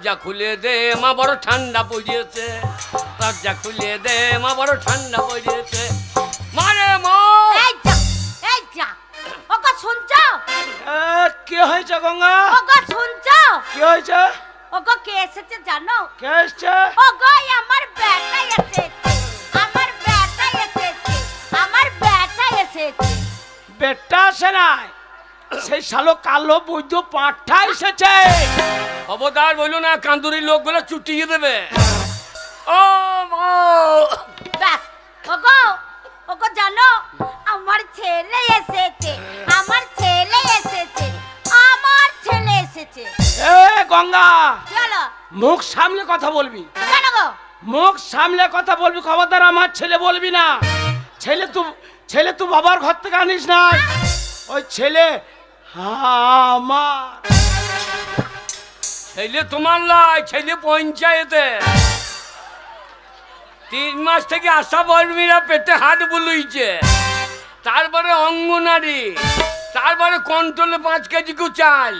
দরজা খুলে দে মা বড় ঠান্ডা পড়িয়েছে, দরজা খুলে দে মা বড় ঠান্ডা পড়িয়েছে। মারে মা এই যা, এই যা। ওগো শুনছো? কি হয়েছে গঙ্গা? ওগো শুনছো? কি হয়েছে? ওগো কে এসেছে জানো? কে এসছে? ওগো আমার বেটা এসেছে, আমার বেটা এসেছে, আমার বেটা এসেছে। বেটা আসে নাই, সেই শালো কালো বৈদ্য পাঠা এসেছে। খবরদার বললো না, কান্দুরি লোকগুলো চুটিয়ে দেবে। ও মা ব্যাস। ওগো, ওগো জানো আমার ছেলে এসেছে, আমার ছেলে এসেছে, আমার ছেলে এসেছে। এ গঙ্গা, কি হলো? মুখ সামলে কথা বলবি, কেন গো? মুখ সামলে কথা বলবি। খবরদার আমার ছেলে বলবি না। ছেলে তুই বাবার ঘর থেকে আনিস না, ওই ছেলে আমার। ছেলে তোমার লাই, ছেলে পঞ্চায়েতে 3 মাস থেকে আশা বর্মীরা পেটে হাত বুলুইছে, তারপরে অঙ্গনারী, তারপরে কন্ট্রোলে 5 কেজি কু চাল।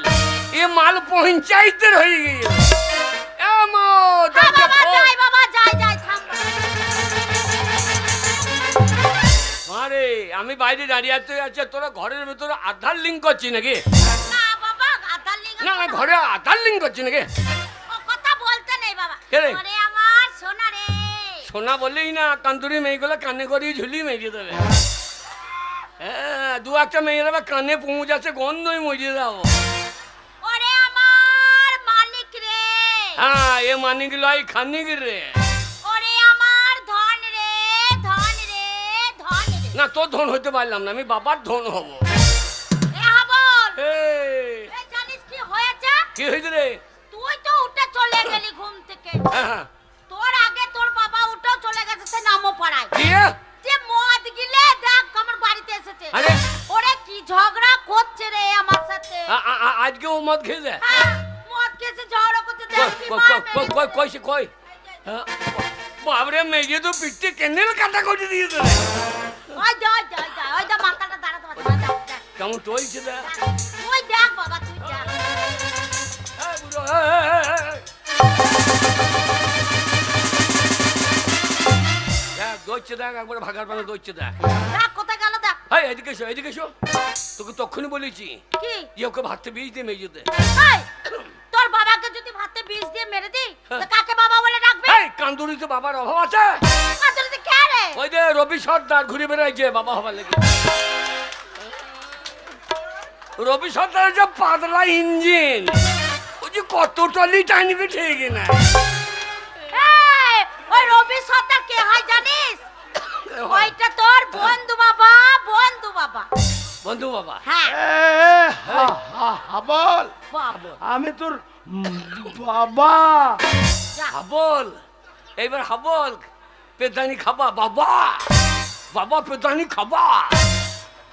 এ মাল পঞ্চায়েতের হয়ে গিয়ে বাবা যাই যাই থাম। আরে আমি বাইরে দাঁড়িয়ে আছে, তোরা ঘরের ভেতরে আধার লিঙ্ক করছি নাকি? না বাবা আধার লিঙ্ক না ঘরে আধার লিঙ্ক করছি নাকি? ও কথা বলতে নেই বাবা। কে রে? আরে আমার সোনা রে। সোনা বললেই না, কান্দুরি মেয়েগুলো কানে করিয়ে ঝুলিয়ে মেরিয়ে দেবে। হ্যাঁ, 2-1টা মেয়েরা কানে পৌঁছ আছে, গন্ধই মরিয়ে দাও। ওরে আমার মালিক রে। হ্যাঁ, এ মানিক লয় খানিক রে। ওরে আমার ধন রে, ধন রে, ধন রে। না তোর ধন হইতে পারলাম না, আমি বাবার ধন হব। এ হাবল, এই, এই জানিস কি হয়েছে? কি হয়েছে রে? তুই তো উঠে চলে গেলি ঘুম থেকে। হ্যাঁ, তোর আগে তোর বাবা উঠেও চলে গেছে সে নামও পাড়ায়। দিয়ে যে মদ গিলে দেখ আমার বাড়িতে এসেছে। আরে ওরে কি ঝগড়া করছে রে আমার সাথে। আজকে ও মদ খেয়ে যায়। হ্যাঁ, মদ খেয়েছে ঝগড়া করছে দেখ কি মার কইছে কই? বাবরে মেয়ে তো পিঠে কেনেল কাটা করে দিয়েছে। ওই দে ওই দে ওই দে ওই দে মাথাটা দাঁড়াতে পারছে না। কেমন চলছে না? তুই দেখ বাবা তুই দেখ। দেখ দৌড়ছে, দেখ একবার ভাগার পানে দৌড়ছে, দেখ। দেখ কোথায় গেল দেখ। হাই এদিকে এসো, এদিকে এসো। তোকে তখনই বলেছি কি? যে ওকে ভাততে বীজ দিয়ে মেজে দে। এই, তোর বাবাকে যদি ভাতে বিষ দিয়ে মেরে দিই তো কাকে বাবা বলে ডাকবে? এই কান্দুরি তো বাবার অভাব আছে। আসলে তুই কে রে? ওই যে রবি সর্দার ঘুরে বেড়াইছে বাবা হবার লেগে। রবি সর্দারের যে পাতলা ইঞ্জিন, ওই যে কত টলি টাইনিকে ঠিক না। এই, ওই রবি সর্দার কে হয় জানিস? ওইটা তোর বন্ধু বাবা, বন্ধু বাবা। বন্ধু বাবা। হ্যাঁ হাবল, বাবা। আমি তোর বাবা। যা। হাবল, এইবার হাবল পেদানি খাবা বাবা, বাবা পেদানি খাবা।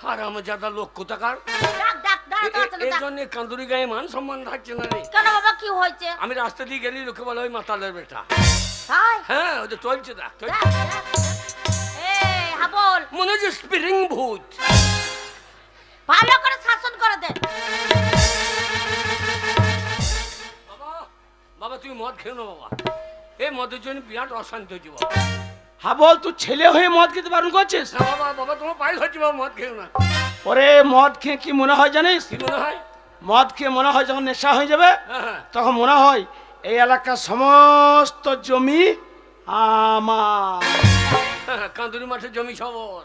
আর আমার যাদা লোক কোথাকার। ডাক ডাক দাঁড়া এই জন্য কান্দুরি গায়ে মান সম্মান থাকছে না রে। কেন বাবা কি হয়েছে? আমি রাস্তা দিয়ে গেলি লোকে বলে ওই মাতালের বেটা। তাই হ্যাঁ ওই যে চলছে দেখ, দেখ, দেখ। এই হাবল মনে হচ্ছে স্প্রিং ভূত। ভালো করে শাসন করে দে। বাবা বাবা তুমি মদ খেও না বাবা, এই মদের জন্য বিরাট অশান্তি হচ্ছে বাবা। হাবল, তুই ছেলে হয়ে মদ খেতে বারণ করছিস? না বাবা, বাবা তোমার পায়ে হচ্ছে বাবা, মদ খেও না। ওরে মদ খেয়ে কি মনে হয় জানিস? কি মনে হয়? মদ খেয়ে মনে হয় যখন নেশা হয়ে যাবে হ্যাঁ, তখন মনে হয় এই এলাকার সমস্ত জমি আমার। হ্যাঁ, কান্দুরি মাঠে জমি সবর,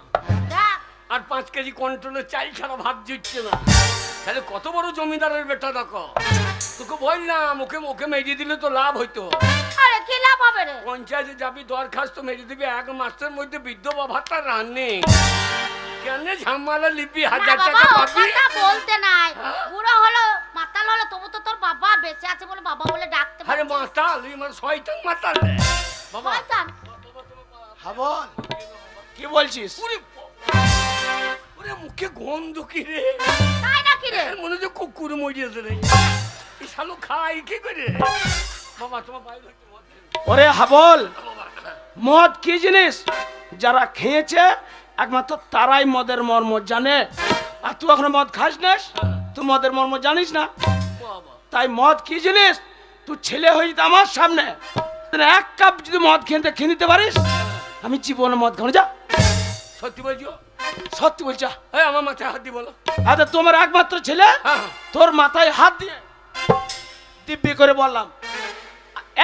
দেখ আর 5 কেজি কন্ট্রোলের চাল ছাড়া ভাত জুটছে না। তাহলে কত বড় জমিদারের বেটা দেখো। তোকে বললাম ওকে ওকে মেরিয়ে দিলে তো লাভ হইতো। আরে কি লাভ হবে রে? পঞ্চায়েতে যাবি দরখাস্ত মেরে দিবি, 1 মাসের মধ্যে বিধবা ভাতা রান্নি। কেন ঝামেলা লিপি, না 1000 বাবা, টাকা ও পাবি। কথা বলতে নাই। হ্যাঁ? বুড়ো হলো মাতাল হলো তবু তো তোর বাবা বেঁচে আছে বলে বাবা বলে ডাকতে আরে পারছিস। মাতাল, এই মানে শয়তান মাতাল রে। বাবা শয়তান। হাবল, কি বলছিস? ওরে ওরে মুখে গন্ধ কি রে, তাই নাকি রে? মনে হচ্ছে কুকুর মরিয়েছে রে। এই শালো খাই কি করে? বাবা তোমার বাইরে হচ্ছে মদ খেয়ে। ওরে হাবল, বাবা মদ কি জিনিস যারা খেয়েছে একমাত্র তারাই মদের মর্ম জানে। আর তুই এখন মদ খাস না, তুই মদের মর্ম জানিস না। বাবা তাই মদ কি জিনিস তুই ছেলে হয়ে যেতে আমার সামনে এক কাপ যদি মদ খেয়ে নিতে পারিস, আমি জীবনে মদ খাবো না। যা, সত্যি বলছো? সত্যি বলছা? এই আমার মাথায় হাত দিয়ে বলো। আচ্ছা, তোমার একমাত্র ছেলে, হ্যাঁ, হ্যাঁ। তোর মাথায় হাত দিয়ে দিব্যি করে বললাম,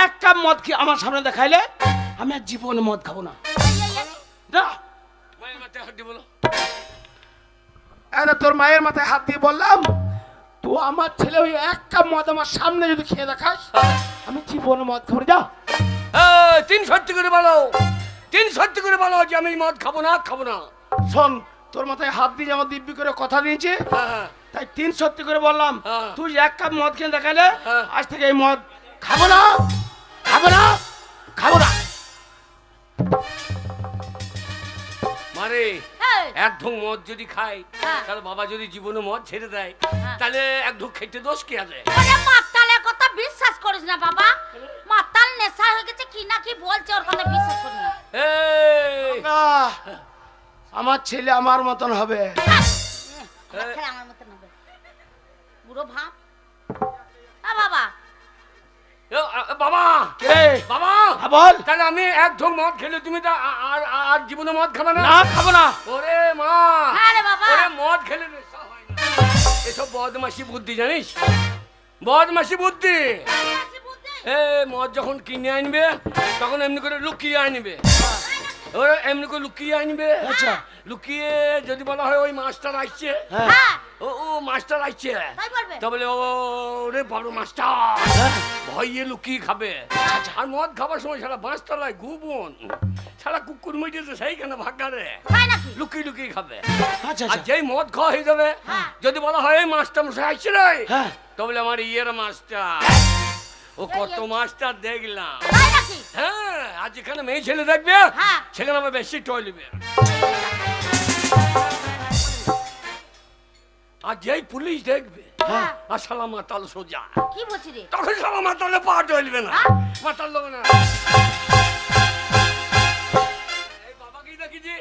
এক কাপ মদ খেয়ে আমার সামনে দেখাইলে আমি আর জীবনে মদ খাবো না। না, মায়ের মাথায় হাত দিয়ে বলো। আরে তোর মায়ের মাথায় হাত দিয়ে বললাম, তুই আমার ছেলে হয়ে এক কাপ মদ আমার সামনে যদি খেয়ে দেখাস, আমি জীবনে মদ খাবো না। যা। তিন সত্যি করে বলো, তিন সত্যি করে বলো যে আমি মদ খাবো না, খাবো না। শোন, তোর মাথায় হাত দিয়ে আমার দিব্যি করে কথা দিয়েছে, হ্যাঁ, হ্যাঁ। তাই তিন সত্যি করে বললাম, হ্যাঁ। তুই এক কাপ মদ খেয়ে দেখাইলে হ্যাঁ। আজ থেকে এই মদ খাবো না, খাবো না, খাবো না। মারে এই, এক ঢোক মদ যদি খাই, হ্যাঁ। তাহলে বাবা যদি জীবনে মদ ছেড়ে দেয়, হ্যাঁ। তাহলে এক ঢোক খেতে দোষ কি আছে? ওরে মাতালের কথা বিশ্বাস করিস না বাবা। মাতাল নেশা হয়ে গেছে, কি না কি বলছে, ওর কথা বিশ্বাস করিস না। এই, আহ, আমার ছেলে আমার মতন হবে। খেলে আমার মতন হবে বুড়ো ভাব। বাবা, বাবা, কে? বাবা, হ্যাঁ, বল। তাহলে আমি এক ঢোক মদ খেলে তুমি তো আর আর জীবনে মদ খাবে না? না, খাবো না। ওরে মা, হ্যাঁ রে বাবা। ওরে মদ খেলে নেশা হয় না। এসব বদমাশি বুদ্ধি জানিস, বদমাশি বুদ্ধি। এ মদ যখন কিনে আনবে তখন এমনি করে লুকিয়ে আনবে, ওরা এমনি করে লুকিয়ে আনবে। আচ্ছা। লুকিয়ে যদি বলা হয় ওই মাস্টার আসছে, হ্যাঁ, হ্যাঁ, ও ও মাস্টার আসছে, তাই বলবে। তা বলে ও রে বড় মাস্টার, হ্যাঁ। ভয়ে লুকিয়ে খাবে। আর মদ খাবার সময় সারা বাঁশতলায় গুবন, সারা কুকুর মেটেছে সেইখানে ভাগারে তাই নাকি? লুকিয়ে লুকিয়ে খাবে। আচ্ছা, আর আচ্ছা। যেই মদ খাওয়া হয়ে যাবে, হ্যাঁ। যদি বলা হয় এই মাস্টার মশাই আসছে রে, হ্যাঁ। তো বলে আমার ইয়ের মাস্টার, ও কত মাস্টার দেখলাম। তাই নাকি? হ্যাঁ, আর যেখানে মেয়ে ছেলে দেখবে হ্যাঁ। সেখানে আমার বেশি টয়লিবে। আর যেই পুলিশ দেখবে হ্যাঁ। আর শালা মাতাল সোজা, কি বলছি রে? তখন শালা মাতালে পা টয়লিবে না, হ্যাঁ। মাতাল দেবে না। এই বাবাকেই দেখেছি,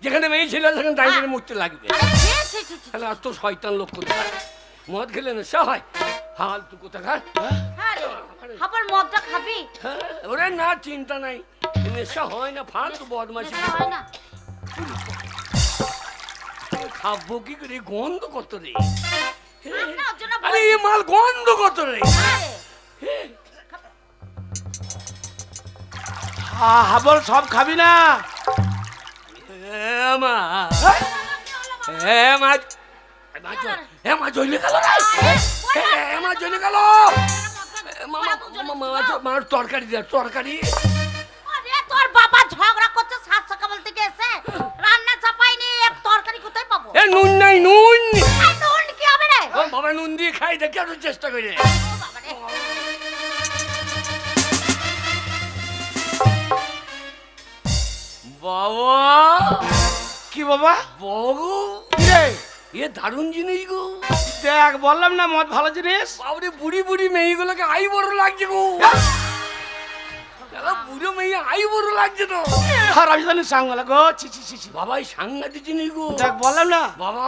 যেখানে মেয়ে ছেলে সেখানে দাঁড়িয়ে মরতে লাগবে। আরে ছি, ছি, ছি, ছি। তাহলে আর তো শয়তান লোক কোথায়, মদ খেলে নেশা হয়, ফালতু কোথাকার। হ্যাঁ রে, আবার মদটা খাবি? হ্যাঁ, ওরে না, চিন্তা নাই, নেশা হয় না, ফালতু বদমাশি। নেশা হয় না। খাবো কি করে, গন্ধ কত রে। না, ওর জন্য আরে বলছি। এ মাল গন্ধ কত রে। হ্যাঁ রে। হাবল সব খাবি না। মা, মা জ্বলে গেল রে, মা জ্বলে গেল। মার তরকারি দে, তরকারি। আরে তোর বাবা ঝগড়া করছে সাত সকাল থেকে এসে, রান্না চাপাইনি, এক তরকারি কোথায় পাবো? এ নুন নাই, নুন। এই নুন কি হবে রে? ও বাবা নুন দিয়ে খাই, দেখি আরো চেষ্টা করে। ও বাবা রে। বাবা, কি বাবা? বাবু, কি রে? এ দারুণ জিনিস গো। দেখ, বললাম না মদ ভালো জিনিস। বাবরে, বুড়ি বুড়ি মেয়েগুলোকে আই বড় লাগছে গো। বুড়ো মেয়ে আই বড় লাগছে তো। আর আমি জানি সাঙ্গলা গো, ছি ছি ছি ছি। বাবা এই সাংঘাতিক জিনিস গো। দেখ, বললাম না। বাবা,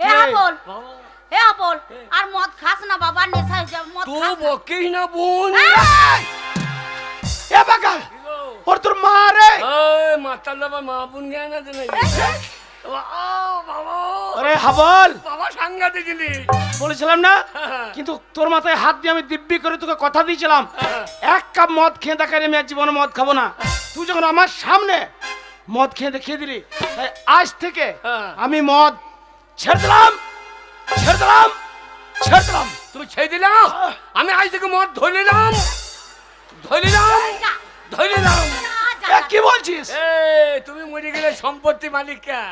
এ আপল, বাবা, এ আপল, আর মদ খাস না বাবা, নেশা হয়ে যাবে, মদ তো খাস না। বকেই না বোন। এ বাকা, ওর তোর মা রে। এই মাতাল বাবা, মা বোন জ্ঞান আছে নাকি? বাবা, আরে হাবল, বাবা সাংঘাতিক জিনিস। বলেছিলাম না, কিন্তু তোর মাথায় হাত দিয়ে আমি দিব্যি করে তোকে কথা দিয়েছিলাম, এক কাপ মদ খেয়ে দেখালে আমি আর জীবনে মদ খাবো না। তুই যখন আমার সামনে মদ খেয়ে দেখিয়ে দিলি, তাই আজ থেকে হ্যাঁ। আমি মদ ছেড়ে দিলাম, ছেড়ে দিলাম, ছেড়ে দিলাম। তুমি ছেড়ে দিলাম, আমি আজ থেকে মদ ধরে নিলাম, ধরে নিলাম, যা, ধরে নিলাম। যা, এ যা। কি বলছিস? তুমি মরে গেলে সম্পত্তি মালিক কে?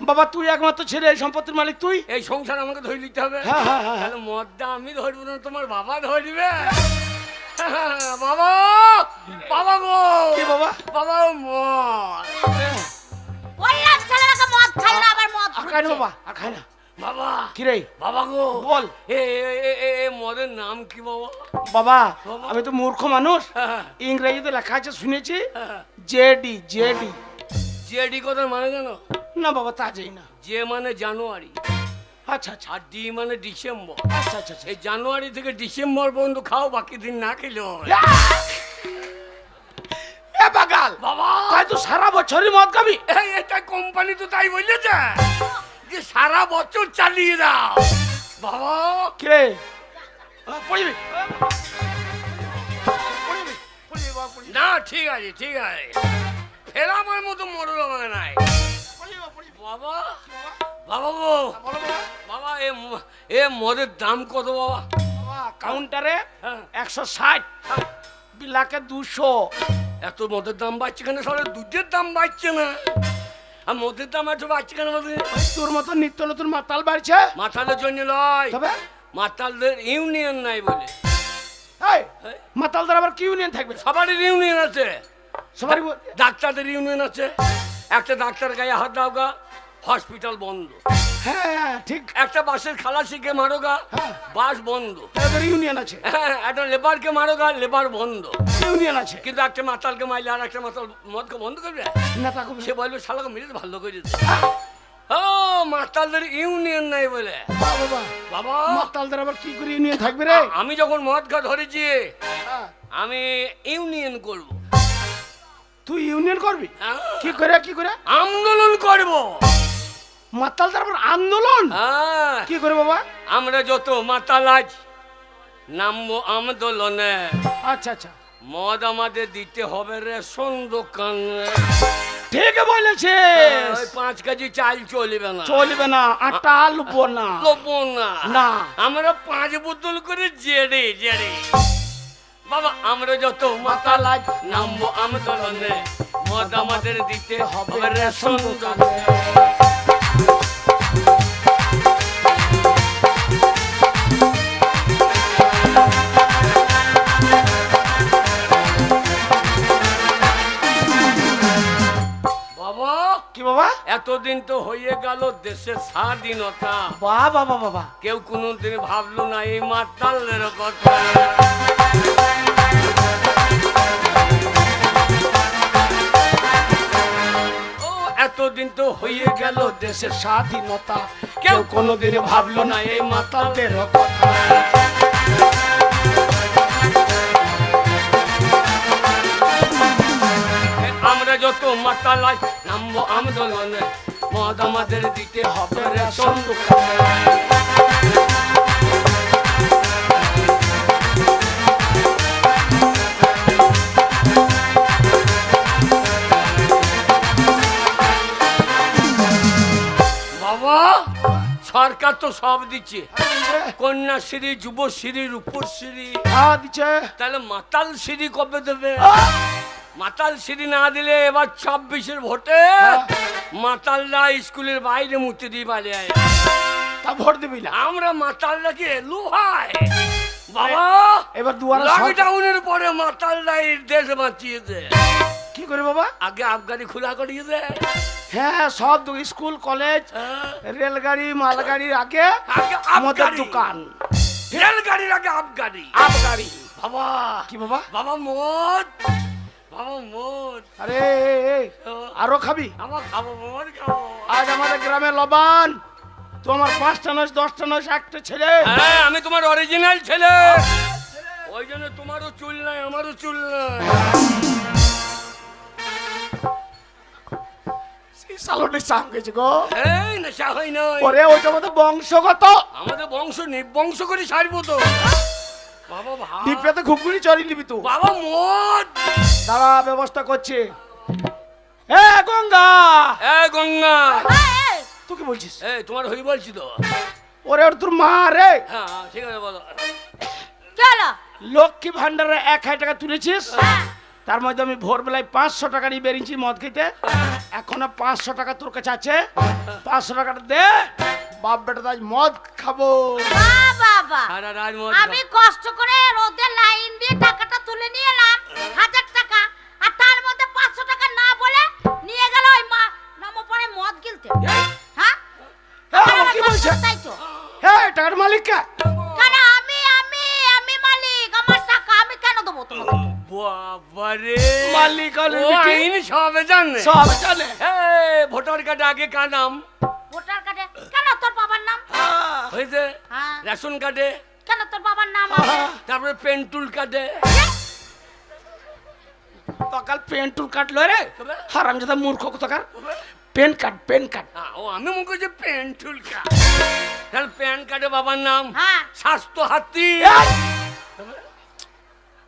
বাবা, তুই একমাত্র ছেলে, এই সম্পত্তির মালিক তুই। এই সংসার আমাকে ধরে নিতে হবে। হ্যাঁ, হ্যাঁ, হ্যাঁ। তাহলে মদটা আমি ধরবো না, তোমার বাবা ধরবে। বাবা, বাবা গো, কি বাবা? বাবা মদ। বললাম ছেলেটাকে মদ খাই না, আবার মদ আর খাই না ধরছে। বাবা, আর খাই না। বাবা, কি রে? বাবা গো, বল। এ মদের নাম কি বাবা? বাবা, বাবা। আমি তো মূর্খ মানুষ, হ্যাঁ, ইংরেজিতে লেখা আছে শুনেছি, হ্যাঁ। JD, JD. জেডি কথার মানে জানো? না বাবা, তা যাই না। যে মানে জানুয়ারি, আচ্ছা আচ্ছা আর ডি মানে ডিসেম্বর। আচ্ছা আচ্ছা আচ্ছা। এই জানুয়ারি থেকে ডিসেম্বর পর্যন্ত খাও, বাকি দিন না খেলেও হয়। এ বাগাল বাবা তাই তো সারা বছরই মদ খাবি? এই এটা কোম্পানি তো তাই বলেছে যে সারা বছর চালিয়ে দাও বাবা। কে পড়িবি না ঠিক আছে ঠিক আছে, ফের আমার মতো মরল মানে নাই বাবা। বাবা গো বাবা, এ মদের দাম কত বাবা? কাউন্টারে হ্যাঁ। 160, বিলাকে 200। এত মদের দাম বাড়ছে কেন? সবাই দুধের দাম বাড়ছে না, আর মদের দাম এত বাড়ছে কেন? তোর মতো নিত্য নতুন মাতাল বাড়ছে। মাতালের জন্য লয়, তবে মাতালদের ইউনিয়ন নাই বলে। এই মাতালদের আবার কি ইউনিয়ন থাকবে? সবারই ইউনিয়ন আছে, সবারই ডাক্তারদের ইউনিয়ন আছে। একটা ডাক্তার গায়ে হাত দাও গা, হসপিটাল বন্ধ। হ্যাঁ ঠিক, একটা বাসের খালাসিকে মারো গা, হ্যাঁ। বাস বন্ধ। তাদের ইউনিয়ন আছে, হ্যাঁ, একটা লেবারকে মারো গা, লেবার বন্ধ। ইউনিয়ন আছে। কিন্তু একটা মাতালকে মাইলে আর একটা মাতাল মদকে বন্ধ করবে? নেতা কবি সে বলবে শালাকে মিলে ভালো করে দিতে। ও মাতালদের ইউনিয়ন নাই বলে বাবা, বাবা। মাতালদের আবার কি করে ইউনিয়ন থাকবে রে? আমি যখন মদ খা ধরেছি হ্যাঁ। আমি ইউনিয়ন করব। তুই ইউনিয়ন করবি? হ্যাঁ। কি করে কি করে? আন্দোলন করব। মাতালদের আবার আন্দোলন হ্যাঁ, কি করে বাবা? আমরা যত মাতাল আজ নামবো আন্দোলনে। আচ্ছা আচ্ছা, মদ আমাদের দিতে হবে রেশন দোকানে। ঠিক বলেছে। ওই 5 কেজি চাল চলবে না, চলবে না, আটা আলবো না, লোবো না। না। আমরা 5 বোতল করে জেড়ে জেড়ে বাবা, আমরা যত মাতাল আজ নামবো আন্দোলনে। মদ আমাদের দিতে হবে রেশন দোকানে। বাবা কি বাবা? এতদিন তো হয়ে গেল দেশের স্বাধীনতা, বাবা বাবা বাবা, কেউ কোনোদিন ভাবলো না এই মাতালের কথা। ও এতদিন তো হয়ে গেল দেশের স্বাধীনতা, কেউ কোনোদিন ভাবলো না এই মাতালদের কথা। আমরা যত মাতালাই নামবো আন্দোলনে। মদ আমাদের দিতে হবে রেশন দোকানে। বাবা সরকার তো সব দিচ্ছে, কন্যাশ্রী, যুবশ্রী, রূপশ্রী। দিচ্ছে। তাহলে মাতাল শ্রী কবে দেবে? মাতাল শ্রী না দিলে এবার 26-এর ভোটে মাতালরা স্কুলের বাইরে মুতে দিয়ে পালিয়ে আয়। তা ভোট দিবি না? আমরা মাতালরাকে এলু ভাই বাবা। এবার দুয়ারে লকডাউনের পরে মাতালরা এই দেশ বাঁচিয়েছে। কি করে বাবা? আগে আবগারি খোলা করিয়েছে। হ্যাঁ, সব স্কুল কলেজ রেলগাড়ি মালগাড়ির আগে আগে আমাদের আবগারি। দোকান। রেলগাড়ির আগে আবগারি। আবগাড়ি। বাবা কি বাবা? বাবা মদ, বাবা মদ। আরে আরো খাবি? আমার খাবো মদ খাবো। আজ আমাদের গ্রামে লবান, তো আমার 5টা নয় 10টা নয় 1টা ছেলে। হ্যাঁ, আমি তোমার অরিজিনাল ছেলে, ওই জন্য তোমারও চুল নাই আমারও চুল নাই। সালোটে চাপ গেছে গো। এই নেশা হয় নাই, ওরে ওইটা আমাদের বংশগত। আমাদের বংশ নিবংশ করে ছাড়বো তো। বাবা ভাই, ডিপেতে ঘুগনি চড়ি নিবি তো। বাবা মদ। দাঁড়া, ব্যবস্থা করছে। এ গঙ্গা, এ গঙ্গা, তুই কি বলছিস? এই তোমার হই বলছি তো। ওরে ওর তোর মা রে। হ্যাঁ ঠিক আছে বলো। চলো। লক্ষ্মী ভান্ডারে 1000 টাকা তুলেছিস, তার মধ্যে আমি ভোরবেলায় 500 টাকা নিয়ে বেরিয়েছি মদ খেতে। এখনো 500 টাকা তোর কাছে আছে, 500 টাকাটা দে। বাপ বেটা আজ মদ খাবো। বাবা, সারা রাত মদ আমি কষ্ট করে রোদে লাইন দিয়ে টাকাটা তুলে নিয়ে এলাম 1000 টাকা, আর তার মধ্যে 500 টাকা না বলে নিয়ে গেল ওই মা নামো পরে মদ গিলতে। হ্যাঁ, কি বলছে? তাই তো। হ্যাঁ, টাকার মালিক কে? কেন আমি মালিক, আমার টাকা আমি কেন দেবো তোমাকে? বাবারে, মালিক হলে ও নাকি? আইন সবে জানে। সব জানে। এই ভোটার কার্ডে আগে কার নাম? ভোটার কার্ডে কেন তোর বাবার নাম? হয়েছে হ্যাঁ। রেশন কার্ডে, কেন তোর বাবার নাম আছে? তারপরে পেন্টুল কার্ডে। তকাল পেন টুল কাটলো রে তবে? হারামজাদা মূর্খ কোথাকার। পেন কাট, পেন কাট। ও আমি মনে করছি পেন্টুল কার্ড। তাহলে প্যান কার্ডে বাবার নাম হ্যাঁ। স্বাস্থ্য হাতি।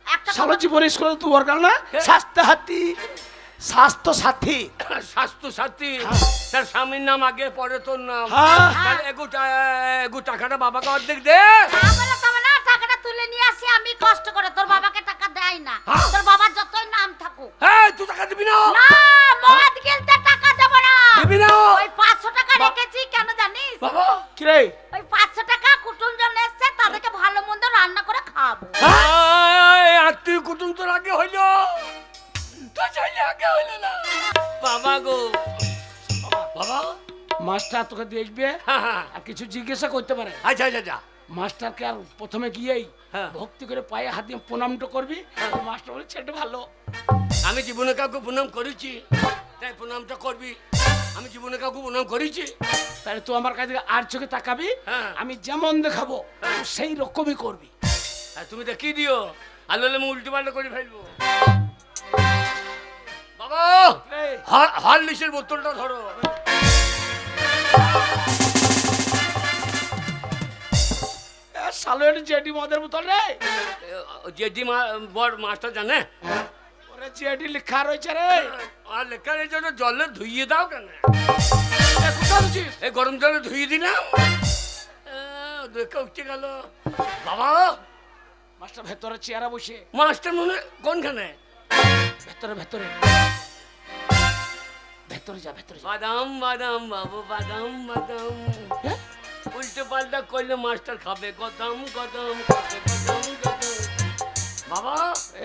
একটা শালো জীবন স্কুলে তুই ওর না স্বাস্থ্য হাতি, স্বাস্থ্য সাথী। স্বাস্থ্য সাথী। তার স্বামীর নাম আগে পরে তোর নাম। হ্যাঁ। তাহলে এগু টাকাটা বাবাকে অর্ধেক দে। তাহলে তবে না টাকাটা তুলে নিয়ে আসি আমি কষ্ট করে, তোর বাবাকে টাকা দেয় না। হ্যাঁ। তোর বাবার যতই নাম থাকুক। হ্যাঁ তুই টাকা দিবি না? না, মদ গিলতে টাকা দেব না। দিবি না? ওই 500 টাকা রেখেছি কেন জানিস? বাবা কি রে? ওই 500 টাকা কুটুমজন এসছে, তাদেরকে ভালো মন্দ রান্না করে খাওয়াবো। আত্মীয় কুটুম তোর আগে হইলো, তো চাইলে আগে হইলো না। বাবা গো বাবা। মাস্টার তোকে দেখবে হ্যাঁ, হ্যাঁ। আর কিছু জিজ্ঞাসা করতে পারে। আচ্ছা আচ্ছা আচ্ছা। মাস্টারকে আর প্রথমে গিয়েই হ্যাঁ। ভক্তি করে পায়ে হাত দিয়ে প্রণামটা করবি। মাস্টার বলে ছেলেটা ভালো। আমি জীবনে কাউকে প্রণাম করেছি, তাই প্রণামটা করবি। আমি জীবনে কাউকে প্রণাম করেছি। তাহলে তুই আমার কাছে আর চোখে তাকাবি, হ্যাঁ। আমি যেমন দেখাবো তুই সেই রকমই করবি। আর তুমি তো কি দিও, আলো আমি উল্টো পাল্টা করে ফেলবো। বাবা এই, হরলিক্সের বোতলটা ধরো। এ শালো এটা জেডি মদের বোতল রে। জেডি বড় মাস্টার জানে। ওরে জেডি লেখা রয়েছে রে। আর লেখার এই জন্য জলে ধুইয়ে দাও কেন? এ কোথায় আছিস? এই গরম জলে ধুইয়ে দিলাম, দেখে উঠে গেল। বাবা মাস্টার ভেতরে চেয়ারে বসে। মাস্টার মনে কোনখানে? ভেতরে ভেতরে ভেতরে যা, ভেতরে যা। বাদাম বাদাম বাবু বাদাম বাদাম। হ্যাঁ? উল্টো পাল্টা করলে মাস্টার খাবে গদাম গদাম খাবে গদাম গদাম। বাবা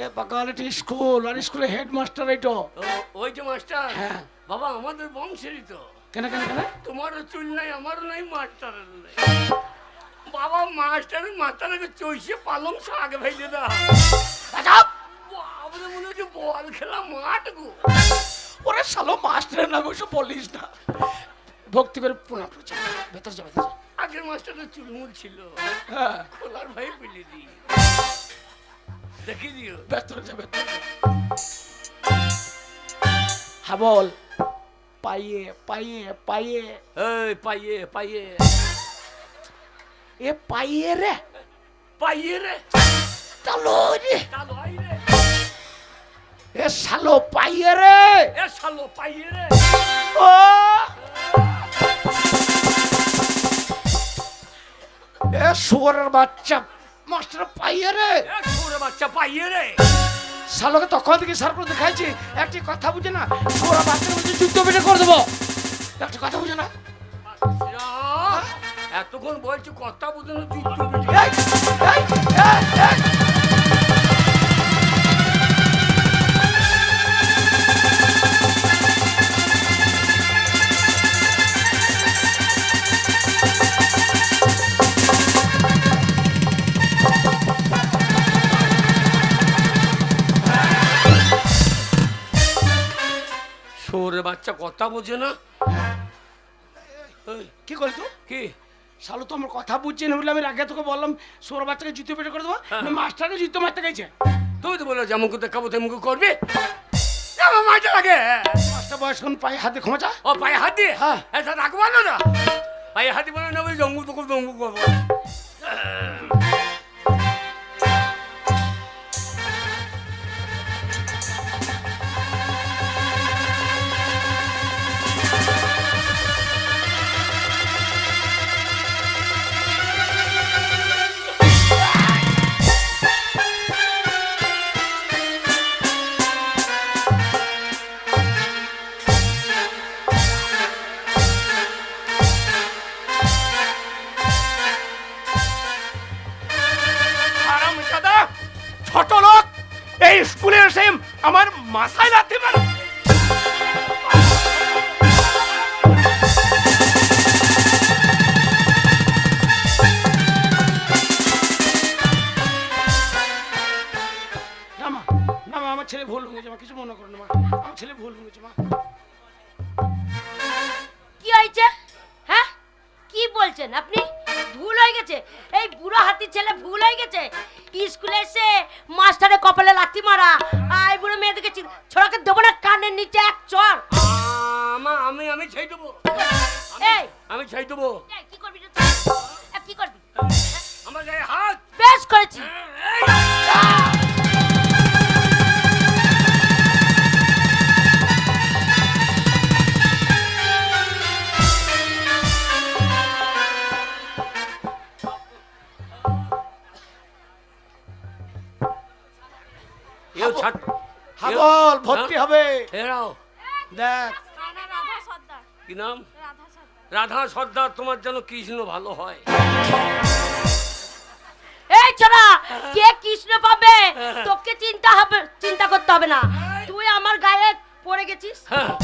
এ বাগাল এটা স্কুল, আর স্কুলে হেড মাস্টার এইটো। ওই যে মাস্টার। হ্যাঁ। বাবা আমাদের বংশেরই তো। কেন কেন কেন? তোমারও চুল নাই, আমারও নাই, মাস্টারের নাই। বাবা মাস্টারের মাথাটাকে চইছে পালং শাক ভেজে দাও। বাবরে মনে হচ্ছে বল খেলা মাঠ গো। ওরে শালো মাস্টারের নামে ওসব বলিস না। ভক্তি করে প্রণাম করছে। ভেতরে যা, ভেতরে যা। আগের মাস্টারের চুলমুল ছিল, হ্যাঁ, খোলার ভাই পেলে দি দেখি দিও। ভেতরে যা, ভেতরে যা। হ্যাঁ বল। পাইয়ে পাইয়ে পাইয়ে। এই পাইয়ে পাইয়ে এ পাইয়ে রে। পাইয়ে রে। চলো রে। চালো আই রে। এ শালো পাইয়ে রে। এ শালো পাইয়ে রে। ও এ শুয়োরের বাচ্চা মাস্টার পাইয়ে রে। এ ছোরে বাচ্চা পাইয়ে রে। শালোকে তখন থেকে সার করে দেখাইছি, একটি কথা বুঝে না। শুয়োরের বাচ্চার মধ্যে যুদ্ধ বেটে করে দেবো। একটি কথা বুঝে না। এতক্ষণ বলছি কথা বুঝে না, যুদ্ধ বেটে। এই, এই, এই, এই। ছোরে বাচ্চা কথা বোঝে না। এই, কি করি তো? কি শালো তো আমার কথা বুঝছে না বলে আমি আগে তোকে বললাম সোর বাচ্চাকে জুতো পেটে করে দেবো। হ্যাঁ। মাস্টারকে জুতো মারতে গেছে। তুই তো বলে যেমনকে দেখাবো তেমনকে করবি। আমার মাঝে লাগে। মাস্টার বয়স কোন পায়ে হাতে ক্ষমতা। ও পায়ে হাত দিয়ে হ্যাঁ। এটা রাখবো না। পায়ে হাতি বলে না, ওই জঙ্গল টুকুর জঙ্গল করবো। হারামজাদা ছোট লোক এই স্কুলে এসে আমার মাথায় লাথি মারো। না মা, না মা, আমার ছেলে ভুল হয়েছে মা, কিছু মনে করো না মা, আমার ছেলে ভুল হয়েছে মা। কি হয়েছে? হ্যাঁ, কি বলছেন আপনি? ভুল হয়ে গেছে, এই বুড়ো হাতির ছেলে ভুল হয়ে গেছে। স্কুলে এসে মাস্টারের কপালে লাথি মারা, আর এই বুড়ো মেয়েদেরকে ছোড়াকে দেবো না কানের নিচে এক চর। আমি ছেড়ে দেবো, এই আমি ছেড়ে দেবো। এই, কি করবি রে? কি করবি? আমার গায়ে হাত। বেশ করেছি। এও ছাড়। হাবল ভর্তি হবে। এরাও দেখ রাধা সর্দার। কি নাম? রাধা সর্দার। রাধা সর্দার। তোমার যেন কৃষ্ণ ভালো হয়। এই ছোড়া, কে কৃষ্ণ পাবে তোকে চিন্তা করতে হবে না। তুই আমার গায়ে পড়ে গেছিস,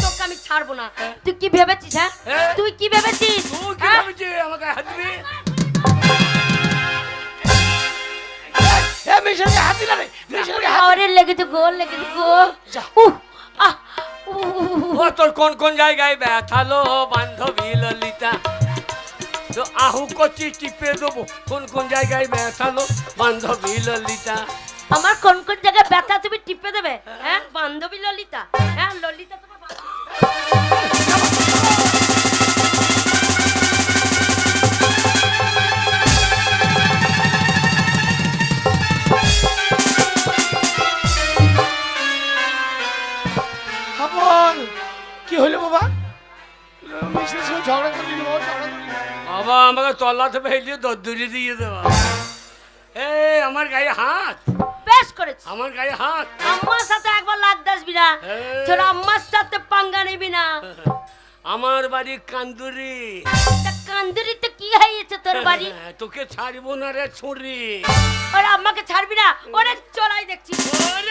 তোকে আমি ছাড়বো না। তুই কি ভেবেছিস? হ্যাঁ, তুই কি ভেবেছিস? তুই কি ভাবছিস আমার গায়ে হাত দিবি? এ মিশনকে হাত দিলা রে, মিশনকে হাত আরে লেগেছে গো, লেগেছে গো। যা। আহ ও তোর কোন কোন জায়গায় ব্যথালো বান্ধবী ললিতা? তো আহু কচি টিপে দেবো। কোন কোন জায়গায় ব্যথালো বান্ধবী ললিতা? আমার কোন কোন জায়গায় ব্যথা তুমি টিপে দেবে? হ্যাঁ, বান্ধবী ললিতা। হ্যাঁ, ললিতা তোমার হাবল কি হইলো বাবা? মিশনের সঙ্গে ঝগড়া করলি না? ঝগড়া করলি না? বাবা আমাকে তলাতে ফেলিয়ে দদ্দুরি দিয়ে দেওয়া। এই আমার গায়ে হাত, বেশ করেছি। আমার গায়ে হাত। আম্মার সাথে একবার লাগতে আসবি না, তোর আম্মার সাথে পাঙ্গা নিবি না। আমার বাড়ি কান্দুরি। তা কান্দুরিতে কি হয়েছে তোর বাড়ি? তোকে ছাড়বো না রে ছুরি। ওরে আম্মাকে ছাড়বি না, ওরে চলাই দেখছি। হাবল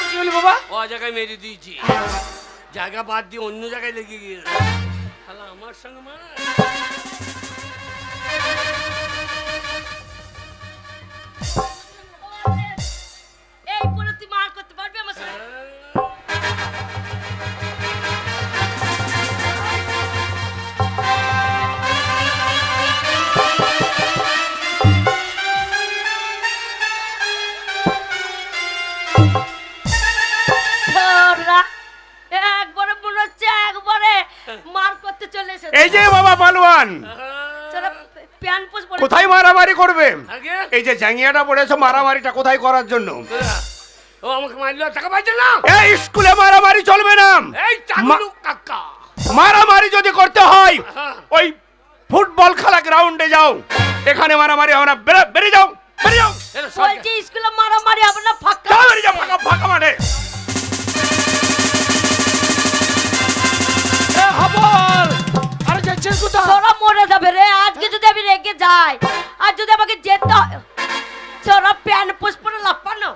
কি হইলো বাবা? ও জায়গায় মেরে দিয়েছি, জায়গা বাদ দিয়ে অন্য জায়গায় লেগে গিয়েছে। শালা আমার সঙ্গে মার। এই বলে তুই মার করতে পারবি আমার সাথে? ছোড়া, একবারে মনে হচ্ছে একবারে মার করতে চলে এসেছে। এই যে বাবা পালোয়ান, ছোড়া, প্যান পোষ পরে কোথায় মারামারি করবে? আগে এই যে জাঙ্গিয়াটা পড়েছো, মারামারিটা কোথায় করার জন্য? ও আমাকে মারলো, টাকা পাইছে না। এই স্কুলে মারামারি চলবে না। এই চাকলু কাকা। মারামারি যদি করতে হয় হ্যাঁ। ওই ফুটবল খেলা গ্রাউন্ডে যাও, এখানে মারামারি হবে না। বেরিয়ে যাও, বেরিয়ে যাও, এরা সব বলছি স্কুলে মারামারি হবে না, ফাঁকা। যাও, বেরিয়ে যাও, ফাঁকা ফাঁকা মাঠে। এ হাবল, আরে যাচ্ছিস কোথায়? ছোড়া মরে যাবে রে আজকে যদি আমি রেগে যাই, আর যদি আমাকে যেতে হয়। ছোড়া প্যান পোষ পরে লাফানো।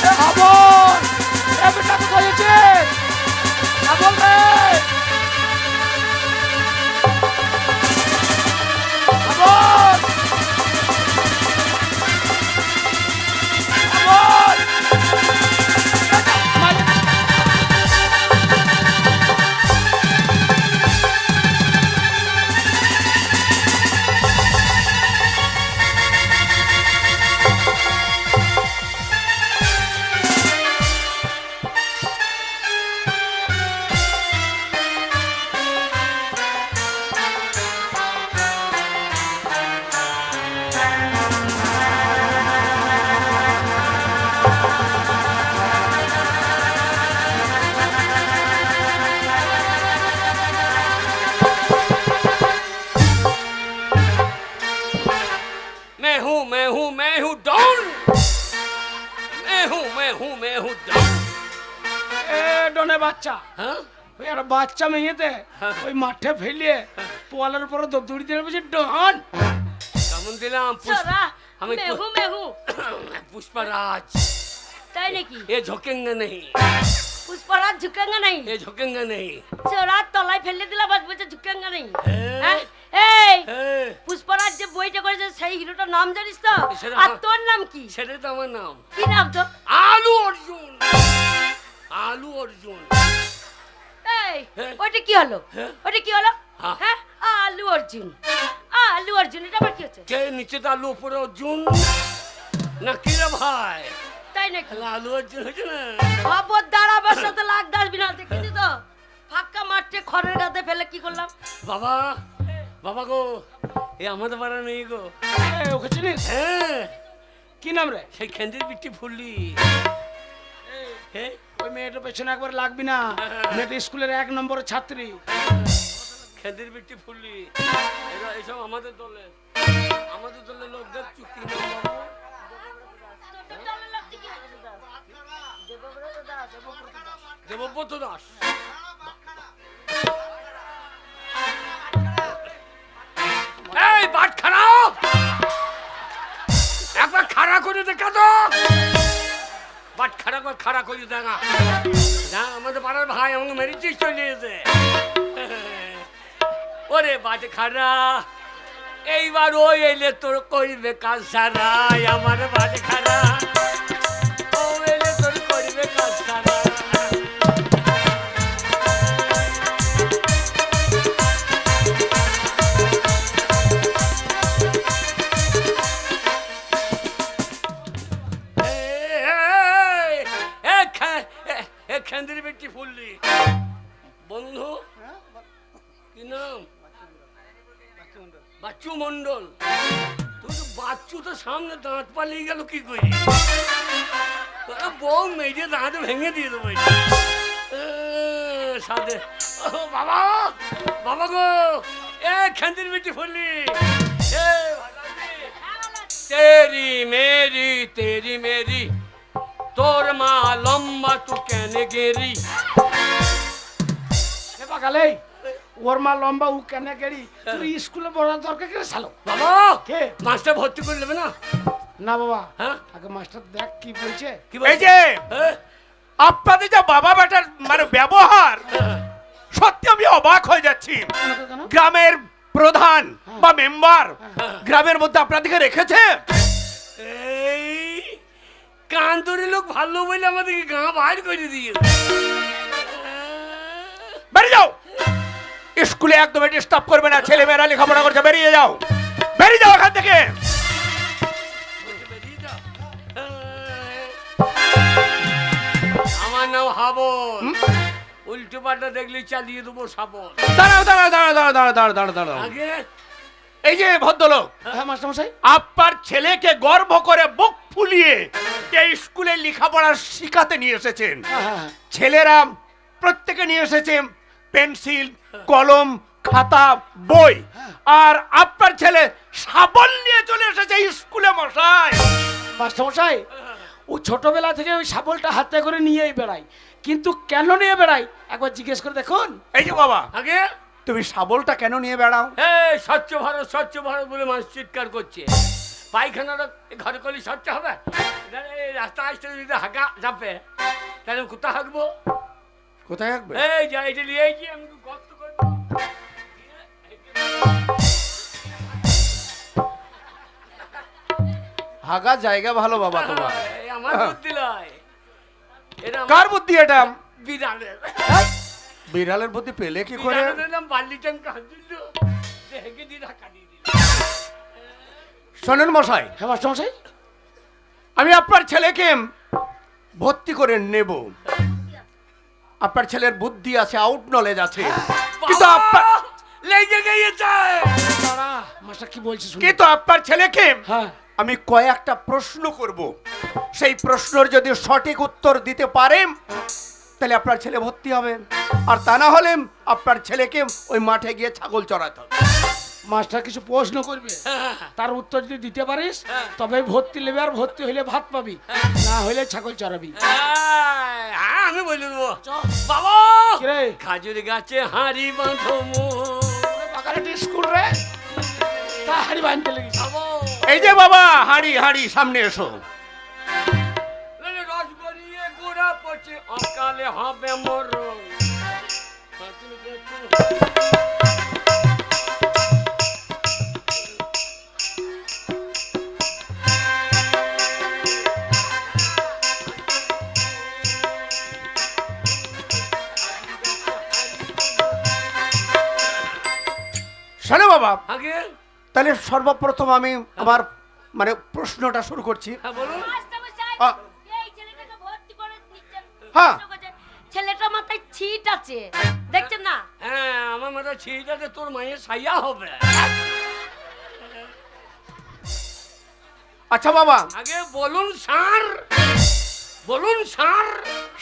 এ হাবল, এ বেটা কোথায় যাচ্ছিস? হাবল রে, হাবল, হাবল। मैं हूँ डॉन। मैं हूँ डॉन। এ ডনে বাচ্চা, हाँ? ওই একটা বাচ্চা মেয়েতে ওই মাঠে ফেলিয়ে পোয়ালের উপরে দৌড়ি দিয়ে বলছে ডন। কেমন দিলাম? ছোড়া আমি মেহু पुष्पराज। তাই নাকি? ये झुकेंगे नहीं, পুষ্পরাজ ঝুঁকেঙ্গা নাই। ये झुकेंगे नहीं। ছোড়া তলায় ফেলে দিলা, বাদ বলছে ঝুঁকেঙ্গা নাই। হ্যাঁ। এই হ্যাঁ, পুষ্পরাজ যে বইটা করেছে সেই হিরোটার নাম জানিস তো? সেটা আর তোর নাম কি? সেটা তো আমার নাম। কি নাম তো? आलू अर्जुन। आलू अर्जुन। এই এই হ্যাঁ। ওইটা কি হলো? হ্যাঁ। ওইটা কি হলো? হ্যাঁ। হ্যাঁ, আলু অর্জুন। আলু অর্জুন, এটা আবার কি হচ্ছে? কে নিচে তো আলু উপরে অর্জুন না কি রে ভাই? তাই নাকি? তাহলে আলু অর্জুন হয়েছে না? খবরদার আমার সাথে লাগ দাসবি না, দেখেছি তো ফাঁকা মাঠে খড়ের গাদে ফেলে কি করলাম। বাবা, বাবা গো, এ আমাদের পাড়া নেই গো। এই, ওকে চিনিস? হ্যাঁ, কি নাম রে? সেই খেন্দির পিঠি ফুললি। হ্যাঁ, ওই মেয়েটার পেছনে একবার লাগবি না, মেয়েটা স্কুলের 1 নম্বরের ছাত্রী। খেন্দির পিঠি ফুললি। এরা এইসব আমাদের দলের লোকদের চুক্তি না বাবু। দেবব্রত দাস। এই বাট খারাপ, একবার খাড়া করে দেখা তো। বাট খাড়া করে দেখা না, আমাদের পাড়ার ভাই আমাকে মেরেছিস চলে যেতে। ওরে বাট খাড়া, এইবার ওই এলে তোর কইবে কাজ সারা। আমার বাট খাড়া, ও এলে তোর কইবে কাজ সারা। খেন্দির বেটি ফুললি বন্ধু, কি নাম? বাচ্চু মন্ডল। তুই তো বাচ্চু তো সামনে দাঁত পালিয়ে গেল কি করি? তোরা বউ মেয়ে দাঁত ভেঙে দিয়ে দেবো সাথে। বাবা, বাবা গো, এ খেন্দির বেটি ফুললি। তেরি মেরি তোর মা লম্বা তু কেন গেরি। এ পাগালে, ওর মা লম্বা, ও কেন গেড়ি? তুই স্কুলে পড়ার দরকার কি রে শালো? বাবা, কে? মাস্টার ভর্তি করে নেবে না? না বাবা, হ্যাঁ, আগে মাস্টার দেখ কি বলছে। কি এই বলছে? যে হ্যাঁ? আপনাদের যা বাবা বেটার মানে ব্যবহার, হ্যাঁ। সত্যি আমি অবাক হয়ে যাচ্ছি। কেন? গ্রামের প্রধান বা মেম্বার হ্যাঁ। গ্রামের মধ্যে আপনাদেরকে রেখেছে। এই কান্দুরি লোক ভালো বলে আমাদেরকে গা বাইর করে দিয়ে বেরিয়ে যাও, স্কুলে একদম ডিস্টার্ব করবে না। ছেলে মেয়েরা লেখাপড়া করছে, বেরিয়ে যাও, বেরিয়ে যাও এখান থেকে। আমার নাম হাবন, উল্টো পাল্টা দেখলে চালিয়ে দেবো সাবন। দাঁড়াও দাঁড়াও দাঁড়াও দাঁড়াও দাঁড়াও দাঁড়াও দাঁড়াও দাঁড়াও। আগে এই যে ভদ্রলোক, হ্যাঁ মাস্টার মশাই, আপনার ছেলেকে গর্ব করে বুক ফুলিয়ে এই স্কুলে লেখাপড়া শিখাতে নিয়ে এসেছেন। হ্যাঁ হ্যাঁ ছেলেরা প্রত্যেকে নিয়ে এসেছে পেন্সিল, কলম, খাতা, বই, আর আপনার ছেলে শাবল নিয়ে চলে এসেছে স্কুলে। মশাই, মাস্টার মশাই, ও ছোটবেলা থেকে ওই শাবলটা হাতে করে নিয়েই বেড়ায়, কিন্তু কেন নিয়ে বেড়ায় একবার জিজ্ঞেস করে দেখুন। এই যে বাবা, আগে তুমি শাবলটা কেন নিয়ে বেড়াও? এই স্বচ্ছ ভারত বলে মানুষ চিৎকার করছে। পায়খানাটা ঘরে করলে স্বচ্ছ হবে? এই রাস্তা আসতে যদি হাঁকা চাপে তাহলে আমি কোথায় হাঁকবো? কোথায় রাখবে? এই যা এটা নিয়ে আইছি, আমি গর্ত করে হাগা জায়গা ভালো বাবা তোমার। এই আমার বুদ্ধি লয়, এটা আমার কার বুদ্ধি এটা? বিড়ালের। বিড়ালের বুদ্ধি পেলে কি করে? বিড়ালের নাম বাল্লিচান কাঁদিল, দেখে দিয়ে ধাক্কা দিয়ে দিল। শোনেন মশাই, হ্যাঁ মাস্টার মশাই, আমি আপনার ছেলেকে ভর্তি করে নেব। আপনার ছেলের বুদ্ধি আছে, আউট নলেজ আছে, কিন্তু আপনার লেগে গিয়েছে। দাঁড়া, মাস্টার কি বলছে শুনি। কিন্তু আপনার ছেলেকে হ্যাঁ আমি কয়েকটা প্রশ্ন করব। সেই প্রশ্নের যদি সঠিক উত্তর দিতে পারেন তাহলে আপনার ছেলে ভর্তি হবে, আর তা না হলে আপনার ছেলেকে ওই মাঠে গিয়ে ছাগল চড়াতে হবে। মাস্টার কিছু প্রশ্ন করবে, তার উত্তর যদি দিতে পারিস তবে ভর্তি নেবে, আর ভর্তি হইলে ভাত পাবি, না হইলে ছাগল চড়াবি। হ্যাঁ, আমি বলে দেবো। বাবা, কিরে খাজুর গাছে হাঁড়ি বাঁধো বাগানের স্কুল রে, তা হাড়ি বাঁধতে লেগেছে। এই যে বাবা, হাঁড়ি হাঁড়ি সামনে এসো। রস গড়িয়ে গোড়া পচে অকালে হবে মরণ। আগে তাহলে সর্বপ্রথম আমি আমার মানে প্রশ্নটা শুরু করছি। হ্যাঁ বলুন। মাস্টারমশাই, আ, এই ছেলেটাকে ভর্তি করে নিচ্ছেন। হ্যাঁ। ছেলেটার মাথায় ছিট আছে, দেখছেন না? হ্যাঁ আমার মাথা ছিট আছে, তোর মায়ের সাইয়া হবে। আচ্ছা বাবা, আগে বলুন স্যার, বলুন স্যার।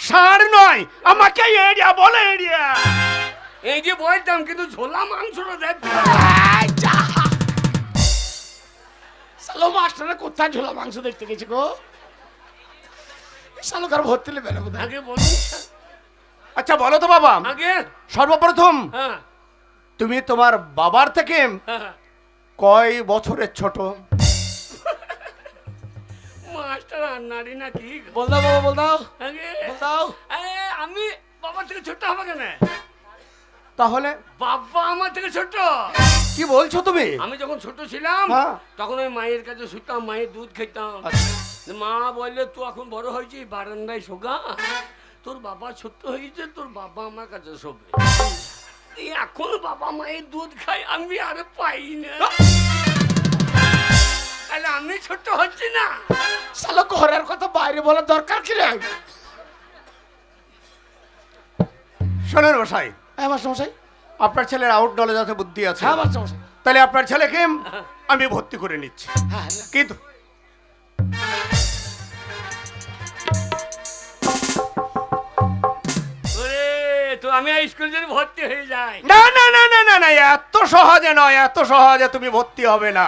সার নয়, আমাকে এরিয়া বলে এরিয়া। এই যে বলতাম, কিন্তু ঝোলা মাংসটা দেখ। সালো মাস্টারে কোথায় ঝোলা মাংস দেখতে গেছে গো? সালোকার ভর্তি নেবে না বোধহয়। আগে বলুন স্যার। আচ্ছা বলো তো বাবা, আগে সর্বপ্রথম হ্যাঁ তুমি তোমার বাবার থেকে হ্যাঁ। কয় বছরের ছোট? মাস্টার আর নারী না কি? বল দাও বাবা, বল দাও, আগে বল দাও। আমি বাবার থেকে ছোট হবে কেন? তাহলে বাবা আমার থেকে ছোট। কি বলছো তুমি? আমি যখন ছোট ছিলাম হ্যাঁ। তখন ওই মায়ের কাছে শুতাম, মায়ের দুধ খেতাম। মা বললে তুই এখন বড় হয়েছিস, বারান্দায় শোগা, তোর বাবা ছোট্ট হয়েছে, তোর বাবা আমার কাছে শোবে। এখন বাবা মায়ের দুধ খাই, আমি আর পাই না। তাহলে আমি ছোট হচ্ছি না? সালো ঘরের কথা বাইরে বলার দরকার কি রে? শোনেন মশাই, হ্যাঁ মাস্টারমশাই। আপনার ছেলের আউট নলেজ আছে, বুদ্ধি আছে, হ্যাঁ মাস্টারমশাই। তাহলে আপনার ছেলেকে আমি ভর্তি করে নিচ্ছি। হ্যাঁ কিন্তু ওরে তো আমি স্কুল যদি ভর্তি হয়ে যাই? না না না না না না, এত সহজে নয়, এত সহজে তুমি ভর্তি হবে না।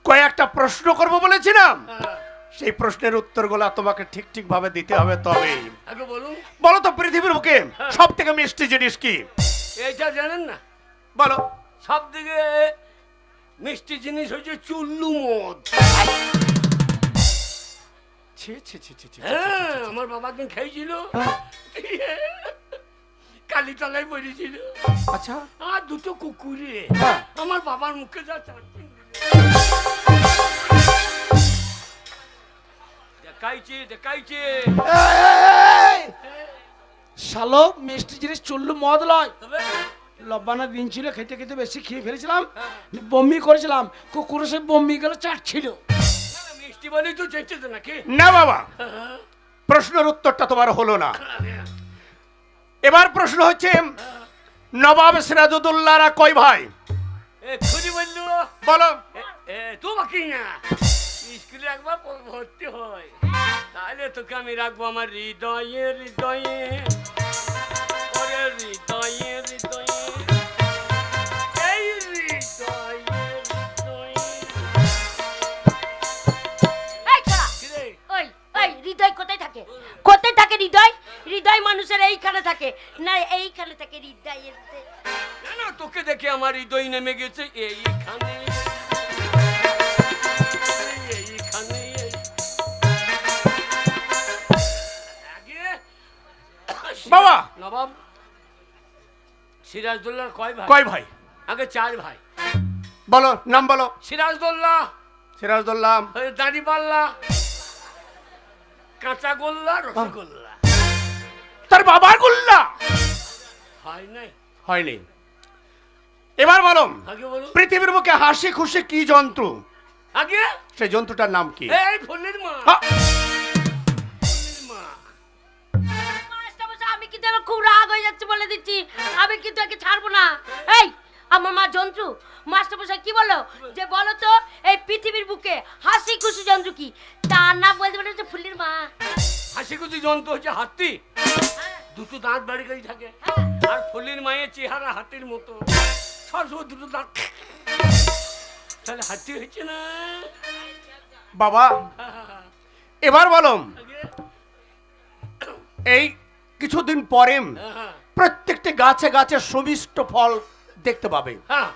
কয়েকটা প্রশ্ন করব বলেছিলাম, সেই প্রশ্নের উত্তরগুলো তোমাকে ঠিক ঠিক ভাবে দিতে হবে। তবে আগে বলুন। বলো তো, পৃথিবীর বুকে সব থেকে মিষ্টি জিনিস কি? এইটা জানেন না? বলো। সব থেকে মিষ্টি জিনিস হচ্ছে চুল্লু মদ। ছি ছি ছি ছি ছি। হ্যাঁ আমার বাবা একদিন খেয়েছিল, কালীতলায় পড়েছিল। আচ্ছা, আর দুটো কুকুরে হ্যাঁ। আমার বাবার মুখে যা চাটনি দেখাইছে দেখাইছে। শালো মিষ্টি জিনিস চুল্লু মদ লয়। তবে লব্বানা দিন ছিল, খেতে খেতে বেশি খেয়ে ফেলেছিলাম, বমি করেছিলাম, কুকুর সে বমি গেলে চাটছিল। মিষ্টি বলেই তো চেঁচেছে নাকি? না বাবা, প্রশ্নের উত্তরটা তোমার হলো না। এবার প্রশ্ন হচ্ছে, নবাব সিরাজউদ্দৌলারা কয় ভাই? এক্ষুনি বললো। বলো। তো বাকি না, স্কুলে একবার ভর্তি হয়, তাহলে তোকে আমি রাখবো আমার হৃদয়ে হৃদয়ে, ওরে হৃদয়ে হৃদয়ে, এই হৃদয়ে হৃদয়ে। এই ছোড়া, কি রে? ওই ওই হৃদয় কোথায় থাকে? কোথায় থাকে হৃদয়? হৃদয় মানুষের এইখানে থাকে না, এইখানে থাকে হৃদয়ের। না না, তোকে দেখে আমার হৃদয় নেমে গেছে এইখানে, এইখানে। আগে বাবা। নবাব সিরাজদৌল্লার কয় ভাই? কয় ভাই? আগে 4 ভাই। বলো, নাম বলো। সিরাজদৌল্লা, সিরাজউদ্দৌলা, দাড়িপাল্লা, কাঁচা গোল্লা, রসগোল্লা। তার বাবার গোল্লা হয় নাই? হয়নি। এবার বলো, আগে বলুন। পৃথিবীর বুকে হাসি খুশি কি জন্তু? আগে সেই জন্তুটার নাম কি? এই ফুলের মা, হ্যাঁ, ফুলের মা। মাস্টারমশাই, আমি কিন্তু এবার খুব রাগ হয়ে যাচ্ছে বলে দিচ্ছি, আমি কিন্তু একে ছাড়বো না। এই আমার মা জন্তু। মাস্টারমশাই কি বলো? যে বলো তো এই পৃথিবীর বুকে হাসি খুশি জন্তু কি? তার নাম বলতে বলে হচ্ছে ফুলের মা। হাসি খুশি জন্তু হচ্ছে হাতি, হ্যাঁ, দুটো দাঁত বাড়ি করে থাকে। হ্যাঁ। আর ফুলের মায়ের চেহারা হাতির মতো, সবসময় দুটো দাঁত। তাহলে হাতি হচ্ছে না? বাবা। এবার বলো, আগে এই কিছুদিন পরে হ্যাঁ প্রত্যেকটি গাছে গাছে সুমিষ্ট ফল দেখতে পাবে। হ্যাঁ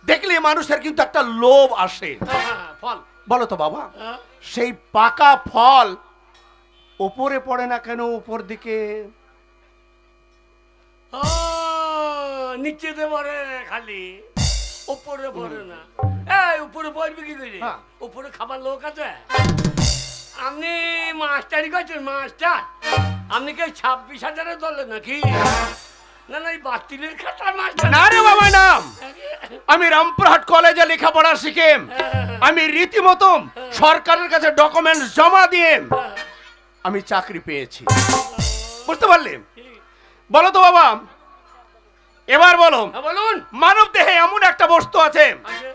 দেখলে মানুষের কিন্তু একটা লোভ আসে। হ্যাঁ, ফল। বলো তো বাবা, হ্যাঁ। সেই পাকা ফল উপরে পড়ে না কেন উপর দিকে? নিচেতে পড়ে খালি, উপরে পড়ে না। এই উপরে পড়বে কি করে? হ্যাঁ। উপরে খাবার লোক আছে? আপনি মাস্টারি করছেন? মাস্টার আপনি কি 26,000-এর দলে নাকি? না না এই বাতিলের খাতার মাস্টার না রে বাবা নাম, আমি রামপুরহাট কলেজে লেখাপড়া শিখে আমি রীতিমতো সরকারের কাছে ডকুমেন্টস জমা দিয়ে আমি চাকরি পেয়েছি, বুঝতে পারলে? বলো তো বাবা, এবার বলো, হ্যাঁ, বলুন। মানব দেহে এমন একটা বস্তু আছে, আগে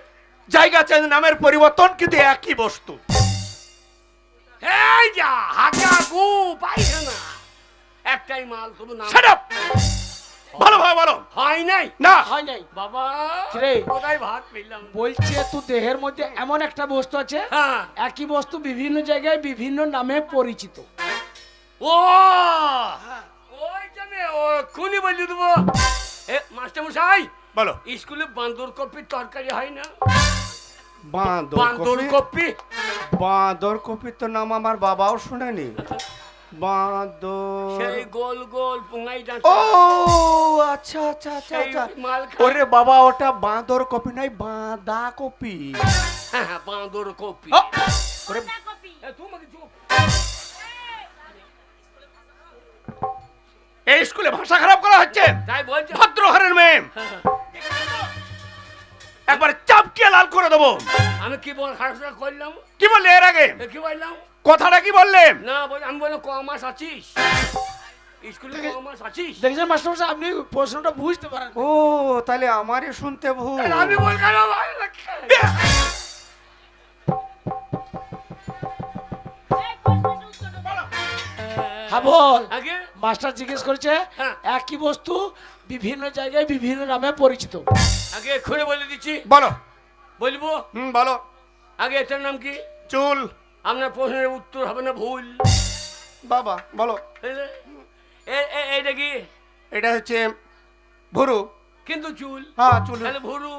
জায়গা চেঞ্জ, নামের পরিবর্তন, কিন্তু একই বস্তু। এই যা হাগা গু পায়খানা একটাই মাল, তবু নাম Shut up! ভালোভাবে বলো। হয় নাই। না, হয় নাই। বাবা রে। কোথায় ভাত পেলাম? বলছে তুই দেহের মধ্যে এমন একটা বস্তু আছে, হ্যাঁ। একই বস্তু বিভিন্ন জায়গায় বিভিন্ন নামে পরিচিত। ও ওই জানে ও খুনি বলি দেবো। এ মাস্টার মশাই, বলো। স্কুলে বান্দর কপির তরকারি হয় না? বাঁদর বান্দর কপি, কপি বাঁদর কপির তো নাম আমার বাবাও শুনেনি। বাঁদর, সেই গোল গোল পুঙ্গাই ও ডাঁটা। আচ্ছা আচ্ছা আচ্ছা সেই আচ্ছা। মাল খায়। ওরে বাবা, ওটা বাঁদর কপি নয়, বাঁদা কপি। হ্যাঁ হ্যাঁ, বান্দর কপি। ও, ওরে এ, তোমাকে চুপ। এই স্কুলে ভাষা খারাপ করা হচ্ছে। তাই বলছে। ভদ্রঘরের মেয়ে, একবার চাপকিয়ে লাল করে দেবো। আমি কি বল খারাপ করলাম? কি বললে এর আগে? এ, কি বললাম? কথাটা কি বললে? না আমি বললাম ক মাস আছিস স্কুলে, ক মাস আছিস? দেখছেন মাস্টারমশাই, আপনি প্রশ্নটা বুঝতে পারেন। ও, তাহলে আমারই শুনতে ভুল। তাহলে আমি বল কেন ভাই লাগে? হ্যাঁ বল। আগে মাস্টার জিজ্ঞেস করেছে, হ্যাঁ। একই বস্তু বিভিন্ন জায়গায় বিভিন্ন নামে পরিচিত। আগে এক্ষুনি বলে দিচ্ছি। বলো। বলবো? বলো। আগে এটার নাম কি? চুল। আপনার প্রশ্নের উত্তর হবে না ভুল। বাবা বলো। এইটা কি? এটা হচ্ছে ভুরু। কিন্তু চুল। হ্যাঁ, চুল। তাহলে ভুরু,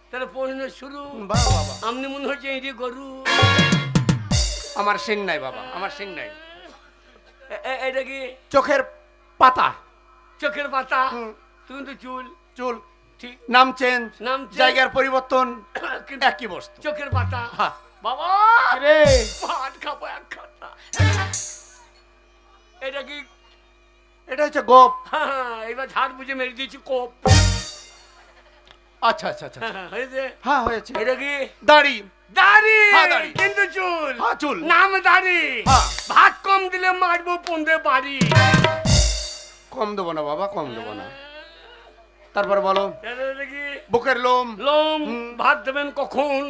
তাহলে প্রশ্নের শুরু। বাবা বাবা, আপনি মনে হচ্ছে এই যে গরু। আমার সিং নাই বাবা, আমার সিং নাই। এইটা কি? চোখের পাতা। চোখের পাতা। হুম। তুমি তো চুল। চুল। ঠিক। নাম চেঞ্জ, নাম change। জায়গার পরিবর্তন, কিন্তু একই বস্তু। চোখের পাতা। হ্যাঁ। বাবা রে, ভাত খাবো এক খাতা। এটা কি? এটা হচ্ছে গোপ। হ্যাঁ, এবার ঝাড় বুঝে মেরে দিয়েছি কোপ। আচ্ছা আচ্ছা আচ্ছা। হয়েছে? হ্যাঁ, হয়েছে। এটা কি? দাড়ি। দাড়ি। হ্যাঁ, দাড়ি। কিন্তু চুল। হ্যাঁ, চুল। নাম দাড়ি। হ্যাঁ। ভাত কম দিলে মারবো পন্দে বাড়ি। কম দেবো না বাবা, কম দেবো না। তারপরে বলো। এটা কি? বুকের লোম। লোম। হুম। ভাত দেবেন কখন?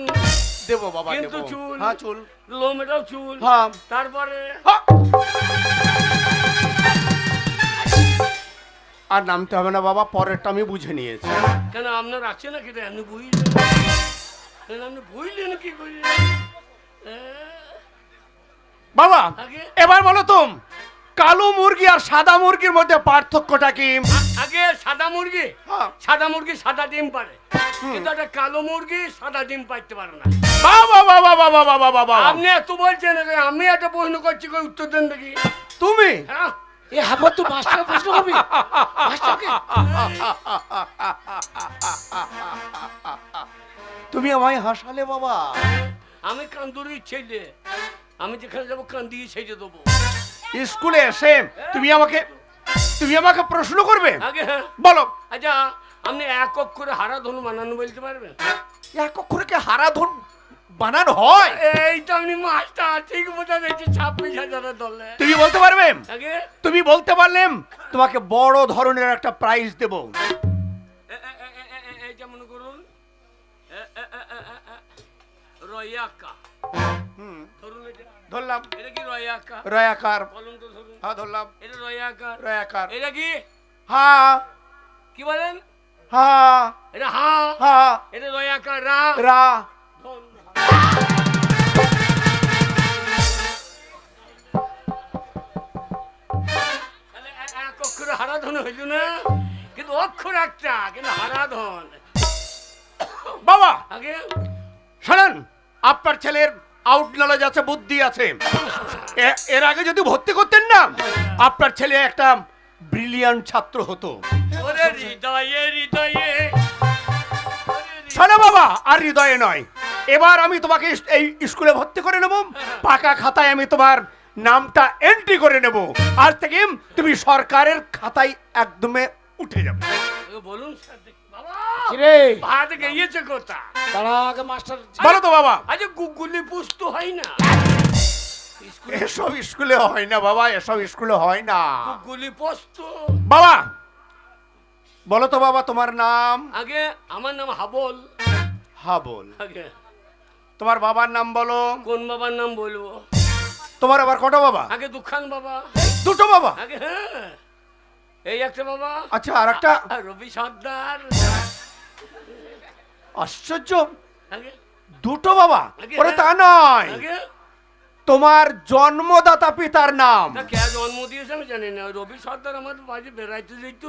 দেবো বাবা, কিন্তু দেবো। চুল। হ্যাঁ, চুল। লোম, এটাও চুল। হ্যাঁ। তারপরে হ্যাঁ। আর নামতে হবে না বাবা, পরেরটা আমি বুঝে নিয়েছি। কেন আপনার আছে না কেটে আপনি বুঝলেন? আপনি বুঝলেন কি করলেন? বাবা আগে এবার বলো তো, কালো মুরগি আর সাদা মুরগির মধ্যে পার্থক্যটা কি? আগে সাদা মুরগি। হ্যাঁ। সাদা মুরগি সাদা ডিম পারে, কিন্তু একটা কালো মুরগি সাদা ডিম পাইতে পারে না। বাবা বাবা বাবা বাবা বাবা, আপনি এত বলছেন, আমি একটা প্রশ্ন করছি, কই উত্তর দেন দেখি। তুমি হ্যাঁ, এ হাবো তুই মাস্টার প্রশ্ন করবি? মাস্টারকে তুমি আমায় হাসালে বাবা। আমি কান্দুরি ছেলে, আমি যেখানে যাবো কান্দিয়ে ছেড়ে দেবো। স্কুলে এসে তুমি আমাকে প্রশ্ন করবে? আগে হ্যাঁ। বলো। আচ্ছা, আপনি এক অক্ষরে হারা ধনু বানানো বলতে পারবেন? এক অক্ষরকে হারাধন বানানো হয়? এইটা আপনি মাস্টার ঠিক বোঝা যাচ্ছে 26,000 দলে। তুমি বলতে পারবে? আগে তুমি বলতে পারলে তোমাকে বড় ধরনের একটা প্রাইজ দেব। এই যেমন করুন রয়াকা। ধরুন এটা। ধরলাম। এটা কি রয়াকা? রয়াকার। বলুন তো ধরুন। হ্যাঁ, ধরলাম। এটা রয়াকা। রয়াকার। এটা কি? হ্যাঁ কি বলেন? হ্যাঁ এটা হ্যাঁ। হ্যাঁ এটা রয়াকা রা। রা। তাহলে এক অক্ষরে হারাধন হইল না, কিন্তু অক্ষর একটা, কিন্তু হারাধন। বাবা আগে শোনেন, আপনার ছেলের আউট নলেজ আছে, বুদ্ধি আছে। এর আগে যদি ভর্তি করতেন না, আপনার ছেলে একটা ব্রিলিয়ান্ট ছাত্র হতো। ওরে হৃদয়ে হৃদয়ে। শোনো বাবা, আর হৃদয়ে নয়, এবার আমি তোমাকে এই স্কুলে ভর্তি করে নেব। পাকা খাতায় আমি তোমার নামটা এন্ট্রি করে নেব। আজ থেকে তুমি সরকারের খাতায় একদমে উঠে যাবে। আগে বলুন স্যার দেখি। বাবা কিরে ভাত গিয়েছে কোথা? তারা আগে মাস্টার বলো তো বাবা। আজ গুগলি পুষ্ট হয় না, এসব স্কুলে হয় না বাবা, এসব স্কুলে হয় না গুগলি পোস্ত। বাবা। বলো তো বাবা, তোমার নাম? আগে আমার নাম হাবল। হাবল। আগে তোমার বাবার নাম বলো। কোন বাবার নাম বলবো? তোমার আবার কটা বাবা? আগে দুখান বাবা। দুটো বাবা? আগে হ্যাঁ, এই একটা বাবা। আচ্ছা, আর একটা? আর রবি সর্দার। আশ্চর্য, আগে দুটো বাবা? আগে ওরে তা হ্যাঁ। নয়, আগে তোমার জন্মদাতা পিতার নাম। তা কে জন্ম দিয়েছে আমি জানি না। রবি সর্দার আমার বাড়ি বেড়াইতে যেত,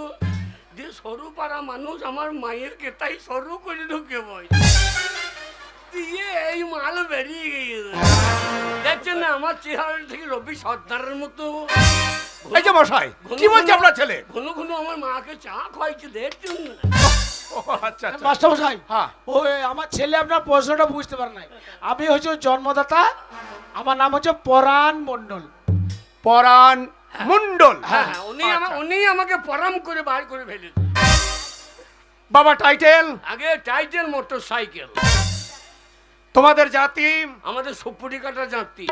যে সরু পাড়া মানুষ আমার মায়ের কেতাই সরু করে ঢুকে বই দিয়ে এই মাল বেরিয়ে গিয়েছে। দেখছেন না আমার চেহারা থেকে রবি সর্দারের মতো। এই যে মশাই, কি বলছে আপনার ছেলে? ঘন ঘন আমার মাকে চা খাইছে, দেখছেন না? ও আচ্ছা আচ্ছা। মাস্টার মশাই হ্যাঁ। ওই আমার ছেলে আপনার প্রশ্নটা বুঝতে পারে নাই। আমি হচ্ছে ওর জন্মদাতা, আমার নাম হচ্ছে পরাণ মণ্ডল। পরাণ মণ্ডল। হ্যাঁ হ্যাঁ, উনি আমাকে পরাম করে বার করে ফেলেছে। বাবা টাইটেল? আগে টাইটেল মোটর সাইকেল। তোমাদের জাতি? আমাদের সুপুরি কাটা জাতি।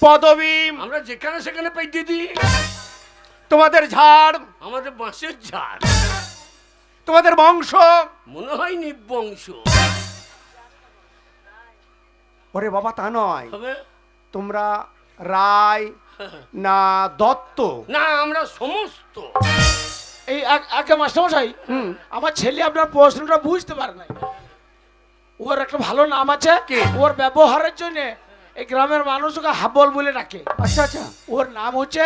পদবী? আমরা যেখানে সেখানে পাই দিদি। তোমাদের ঝাড়? আমাদের বাঁশের ঝাড়। তোমাদের বংশ? মনে হয় নিবংশ। ওরে বাবা তা নয়, হবে তোমরা রায় না দত্ত? না, আমরা সমস্ত। এই আগে মাস্টার মশাই আমার ছেলে আপনার প্রশ্নটা বুঝতে পারে নাই। ওর একটা ভালো নাম আছে, কি? ওর ব্যবহারের জন্য এই গ্রামের মানুষ ওকে হাবল বলে ডাকে। আচ্ছা আচ্ছা। ওর নাম হচ্ছে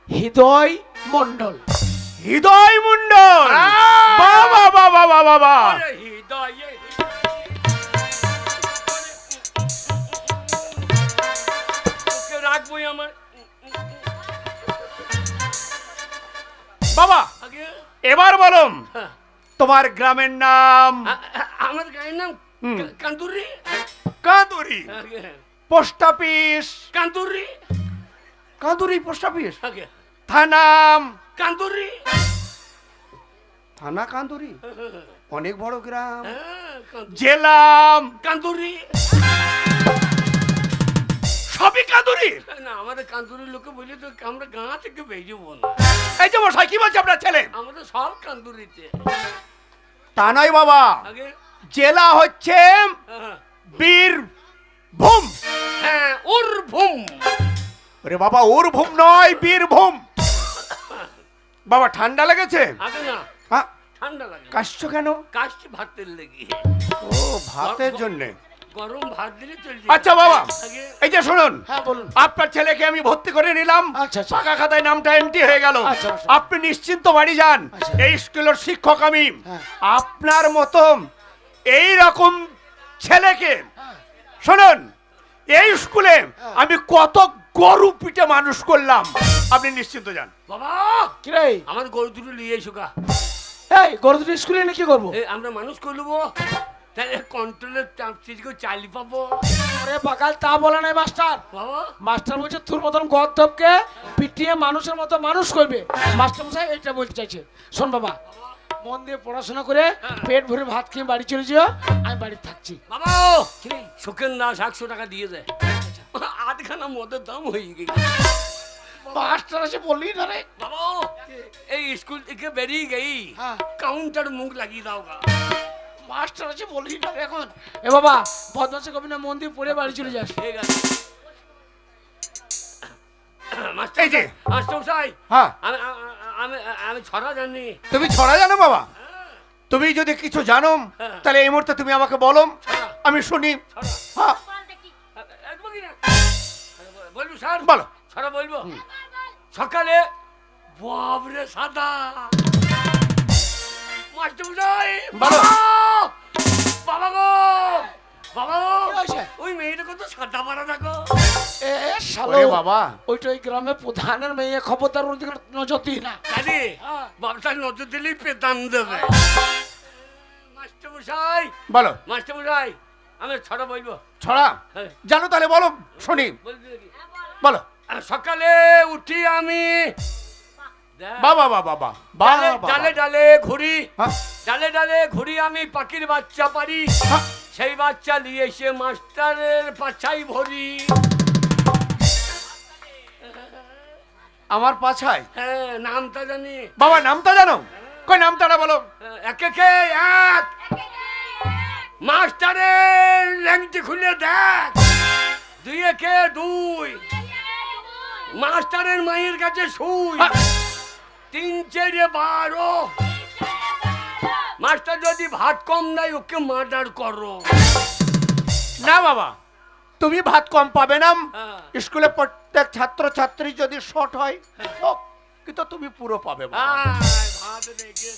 হৃদয় মণ্ডল। হৃদয় মণ্ডল। বাবা বাবা বাবা বাবা। আরে হৃদয়ে ওকে রাখবোই আমার। বাবা আগে এবার বলুন, হ্যাঁ, তোমার গ্রামের নাম? আমার গায়ের নাম কান্দুরি। কাঁদুরি। আগে post office? Kanduri. Kanduri post office. আগে থানাম? কান্দুরি। থানা কাঁদুরি, অনেক বড় গ্রাম। হ্যাঁ, কান্দুরি। জেলাম? কান্দুরি। সবই কাঁদুরি? না, আমাদের কান্দুরির লোকে বলি তো আমরা গাঁ থেকে বেরিয়েবো না। এই যে মশাই, কি বলছে আপনার ছেলে? আমাদের সব কান্দুরিতে। তা নয় বাবা, আগে জেলা হচ্ছে হ্যাঁ, বীরভূম। হ্যাঁ ওর ভুম। ওরে বাবা, ওর ভূম নয়, বীরভূম। বাবা ঠান্ডা লেগেছে? আগে না, হ্যাঁ। ঠান্ডা লাগে। কাশছো কেন? কাশছি ভাতের লেগে। ও ভাতের জন্য। গরম ভাত দিলে চলছে। আচ্ছা বাবা, আগে এই যে শুনুন, হ্যাঁ বলুন। আপনার ছেলেকে আমি ভর্তি করে নিলাম। আচ্ছা, আচ্ছা। পাকা খাতায় নামটা এন্ট্রি হয়ে গেল। আচ্ছা, আচ্ছা। আপনি নিশ্চিন্ত বাড়ি যান। আচ্ছা। এই স্কুলের শিক্ষক আমি। হ্যাঁ। আপনার মতো এই রকম ছেলেকে, হ্যাঁ। শুনুন, এই স্কুলে আমি কত গরু পিঠে মানুষ করলাম। আপনি নিশ্চিন্ত যান। বাবা কিরে আমার গরু দুটো নিয়ে এসো গা। এই গরুদের স্কুলে এনে কি করবো? আমরা মানুষ করে নেবো, তাহলে কন্ট্রোলের চালি পাবো। ওরে বাকাল, তা বলে নাই মাস্টার। বাবা মাস্টার বলছে তোর মতন গর্ধবকে পিটিয়ে মানুষের মতো মানুষ করবে। মাস্টার মশাই এটা বলতে চাইছে। শোন বাবা, মন দিয়ে পড়াশোনা করে পেট ভরে ভাত খেয়ে বাড়ি চলে যেও, আমি বাড়িতে থাকছি। বাবা সুখের না 100 টাকা দিয়ে যায়। আধখানা মদের দাম হয়ে গেছে। মাস্টার এসে বললি না রে। বাবা এই স্কুল থেকে বেরিয়ে গেই হ্যাঁ। কাউন্টার মুখ লাগিয়ে দাও গা। মাস্টার এসে বললি না রে এখন। এ বাবা, বদমাশি করবি না, মন দিয়ে পড়ে বাড়ি চলে যাস। ঠিক আছে মাস্টার এই যে। মাস্টার মশাই, হ্যাঁ। আমি আমি আমি ছড়া জানি। তুমি ছড়া জানো বাবা? তুমি যদি কিছু জানো হ্যাঁ। তাহলে এই মুহূর্তে তুমি আমাকে বলো, ছড়া আমি শুনি। ছড়া হ্যাঁ, একবার কি না বলবো স্যার? বলো। ছড়া বলবো। সকালে বাবরে সাদা মাস্টার মশাই। বলো। বাবা গো, বাবা গো, কি হয়েছে? ওই মেয়েটা কত সাদা মারা দেখো। এ শালো, ওরে বাবা। ওইটা ওই গ্রামে প্রধানের মেয়ে, খবরদার ওর দিকে নজর দিই না। কাজে হ্যাঁ। বাবটার নজর দিলেই পেতান দেবে। মাস্টার মশাই, বলো। মাস্টার মশাই, আমি ছড়া বলবো। ছড়া হ্যাঁ। জানো তাহলে বলো, শুনি। বলবি নাকি? বলো। সকালে উঠি আমি দেখ। বাবা বাবা বাবা ডালে বাবা ডালে ডালে ঘুরি, হ্যাঁ? ডালে ডালে ঘুরি আমি পাখির বাচ্চা পারি, হ্যাঁ? সেই বাচ্চা নিয়ে এসে মাস্টারের পাছাই ভরি। আমার পাছায় হ্যাঁ, নামটা জানি। বাবা নামটা জানো? কই নামটাটা বলো। একে কে এক, মাস্টারের ল্যাংটি খুলে দেখ। দুই একে দুই, মাস্টারের মায়ের কাছে শুই। হ্যাঁ। 3 4 12, মাস্টার যদি ভাত কম দেয় ওকে মার্ডার করো। না বাবা, তুমি ভাত কম পাবে না। হ্যাঁ। স্কুলে প্রত্যেক ছাত্র ছাত্রী যদি শর্ট হয় হোক, কিন্তু তুমি পুরো পাবে বাবা। আয়, ভাত রেখে।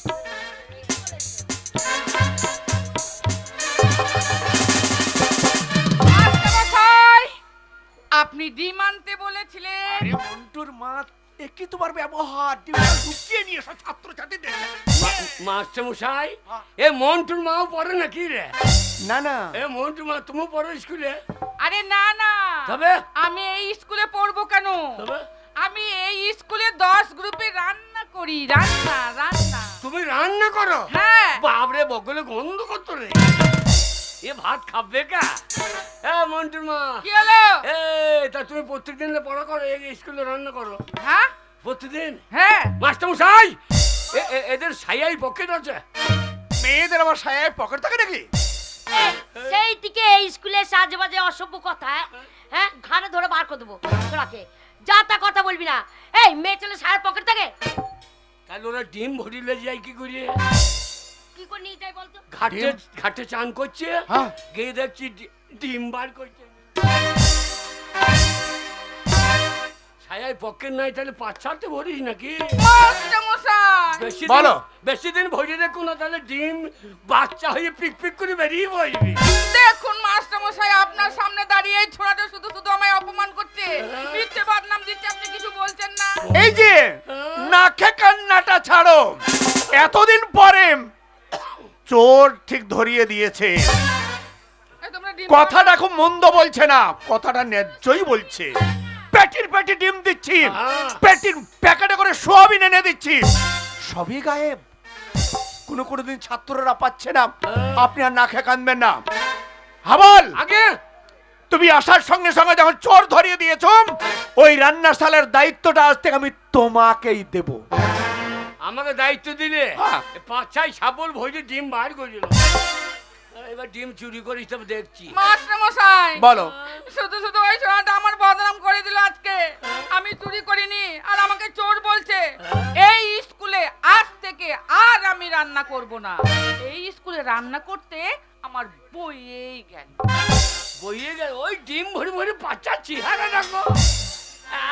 মাস্টারমশাই, আপনি ডিম আনতে বলেছিলেন। আরে মন্টুর মা, এ কি তোমার ব্যবহার? ডিমটা ঢুকিয়ে নিয়ে এসো ছাত্র ছাত্রীদের। মাস্টার মশাই, হ্যাঁ। এ মন্টুর মাও পড়ে নাকি রে? না না, এ মন্টুর মা তুমি পড়ো স্কুলে? আরে না না, তবে আমি এই স্কুলে পড়বো কেন? তবে আমি এই স্কুলে 10 গ্রুপে রান্না করি। রান্না রান্না। তুমি রান্না করো? হ্যাঁ। বাবরে, বগলে গন্ধ করতো রে। এ ভাত খাবে কা? এ মন্টুর মা, কি হলো? এ তা তুমি প্রত্যেকদিন পড়া করো, এই স্কুলে রান্না করো হ্যাঁ প্রতিদিন? হ্যাঁ। মাস্টার মশাই, এদের সাইয়াই পকেট আছে? মেয়েদের আবার সায়ায় পকেট থাকে নাকি? এই, সেই থেকে এই স্কুলে সাজে বাজে অসভ্য কথা, হ্যাঁ ঘাড়ে ধরে বার করে দেবো তোরাকে। যা তা কথা বলবি না। এই মেয়ে ছেলে সারা পকেট থাকে, তাহলে ওরা ডিম ভরিলে যায় কি করিয়ে? কি করে নিয়ে যায় বলতো? ঘাটে ডিম? ঘাটে চান করছে, হ্যাঁ। গিয়ে দেখছি ডিম বার করছে। ছায়ায় পকেট নাই, তাহলে 5-7 ভরিস নাকি? মাস্টারমশাই, বেশি বলো। বেশি দিন ভরি রেখো না, তাহলে ডিম বাচ্চা হয়ে পিক পিক করে বেরিয়ে বসবি। দেখুন মাস্টারমশাই, আপনার সামনে দাঁড়িয়ে এই ছোড়াটা শুধু শুধু আমায় অপমান করছে, মিথ্যে বদনাম দিচ্ছে। আপনি কিছু বলছেন না? এই যে নাকে কান্নাটা ছাড়ো, এতদিন পরে চোর ঠিক ধরিয়ে দিয়েছে। এই তোমরা ডিম কথাটা খুব মন্দ বলছে না, কথাটা ন্যায্যই বলছে। পেটির পেটি ডিম দিচ্ছি, হ্যাঁ। পেটির প্যাকেটে করে সোয়াবিন এনে দিচ্ছি, সবই গায়েব। কোনো দিন ছাত্ররা পাচ্ছে না। আপনি আর না খেয়ে কাঁদবেন না। হাবল, আগে তুমি আসার সঙ্গে সঙ্গে যখন চোর ধরিয়ে দিয়েছো, ওই রান্নাশালের দায়িত্বটা আজ থেকে আমি তোমাকেই দেব। আমাকে দায়িত্ব দিলে হ্যাঁ। 5-6 শাবল ভরে ডিম বার করিল। এবার ডিম চুরি করে হিসাবে দেখছি। মাস্টারমশাই, বলো। শুধু শুধু ওই ছোড়াটা আমার বদনাম করে দিল আজকে। আমি চুরি করিনি, আর আমাকে চোর বলছে। এই স্কুলে আজ থেকে আর আমি রান্না করব না। এই স্কুলে রান্না করতে আমার বইয়েই গেল। বইয়ে গেল ওই ডিম ভরে ভরে বাচ্চা চেহারা দেখো,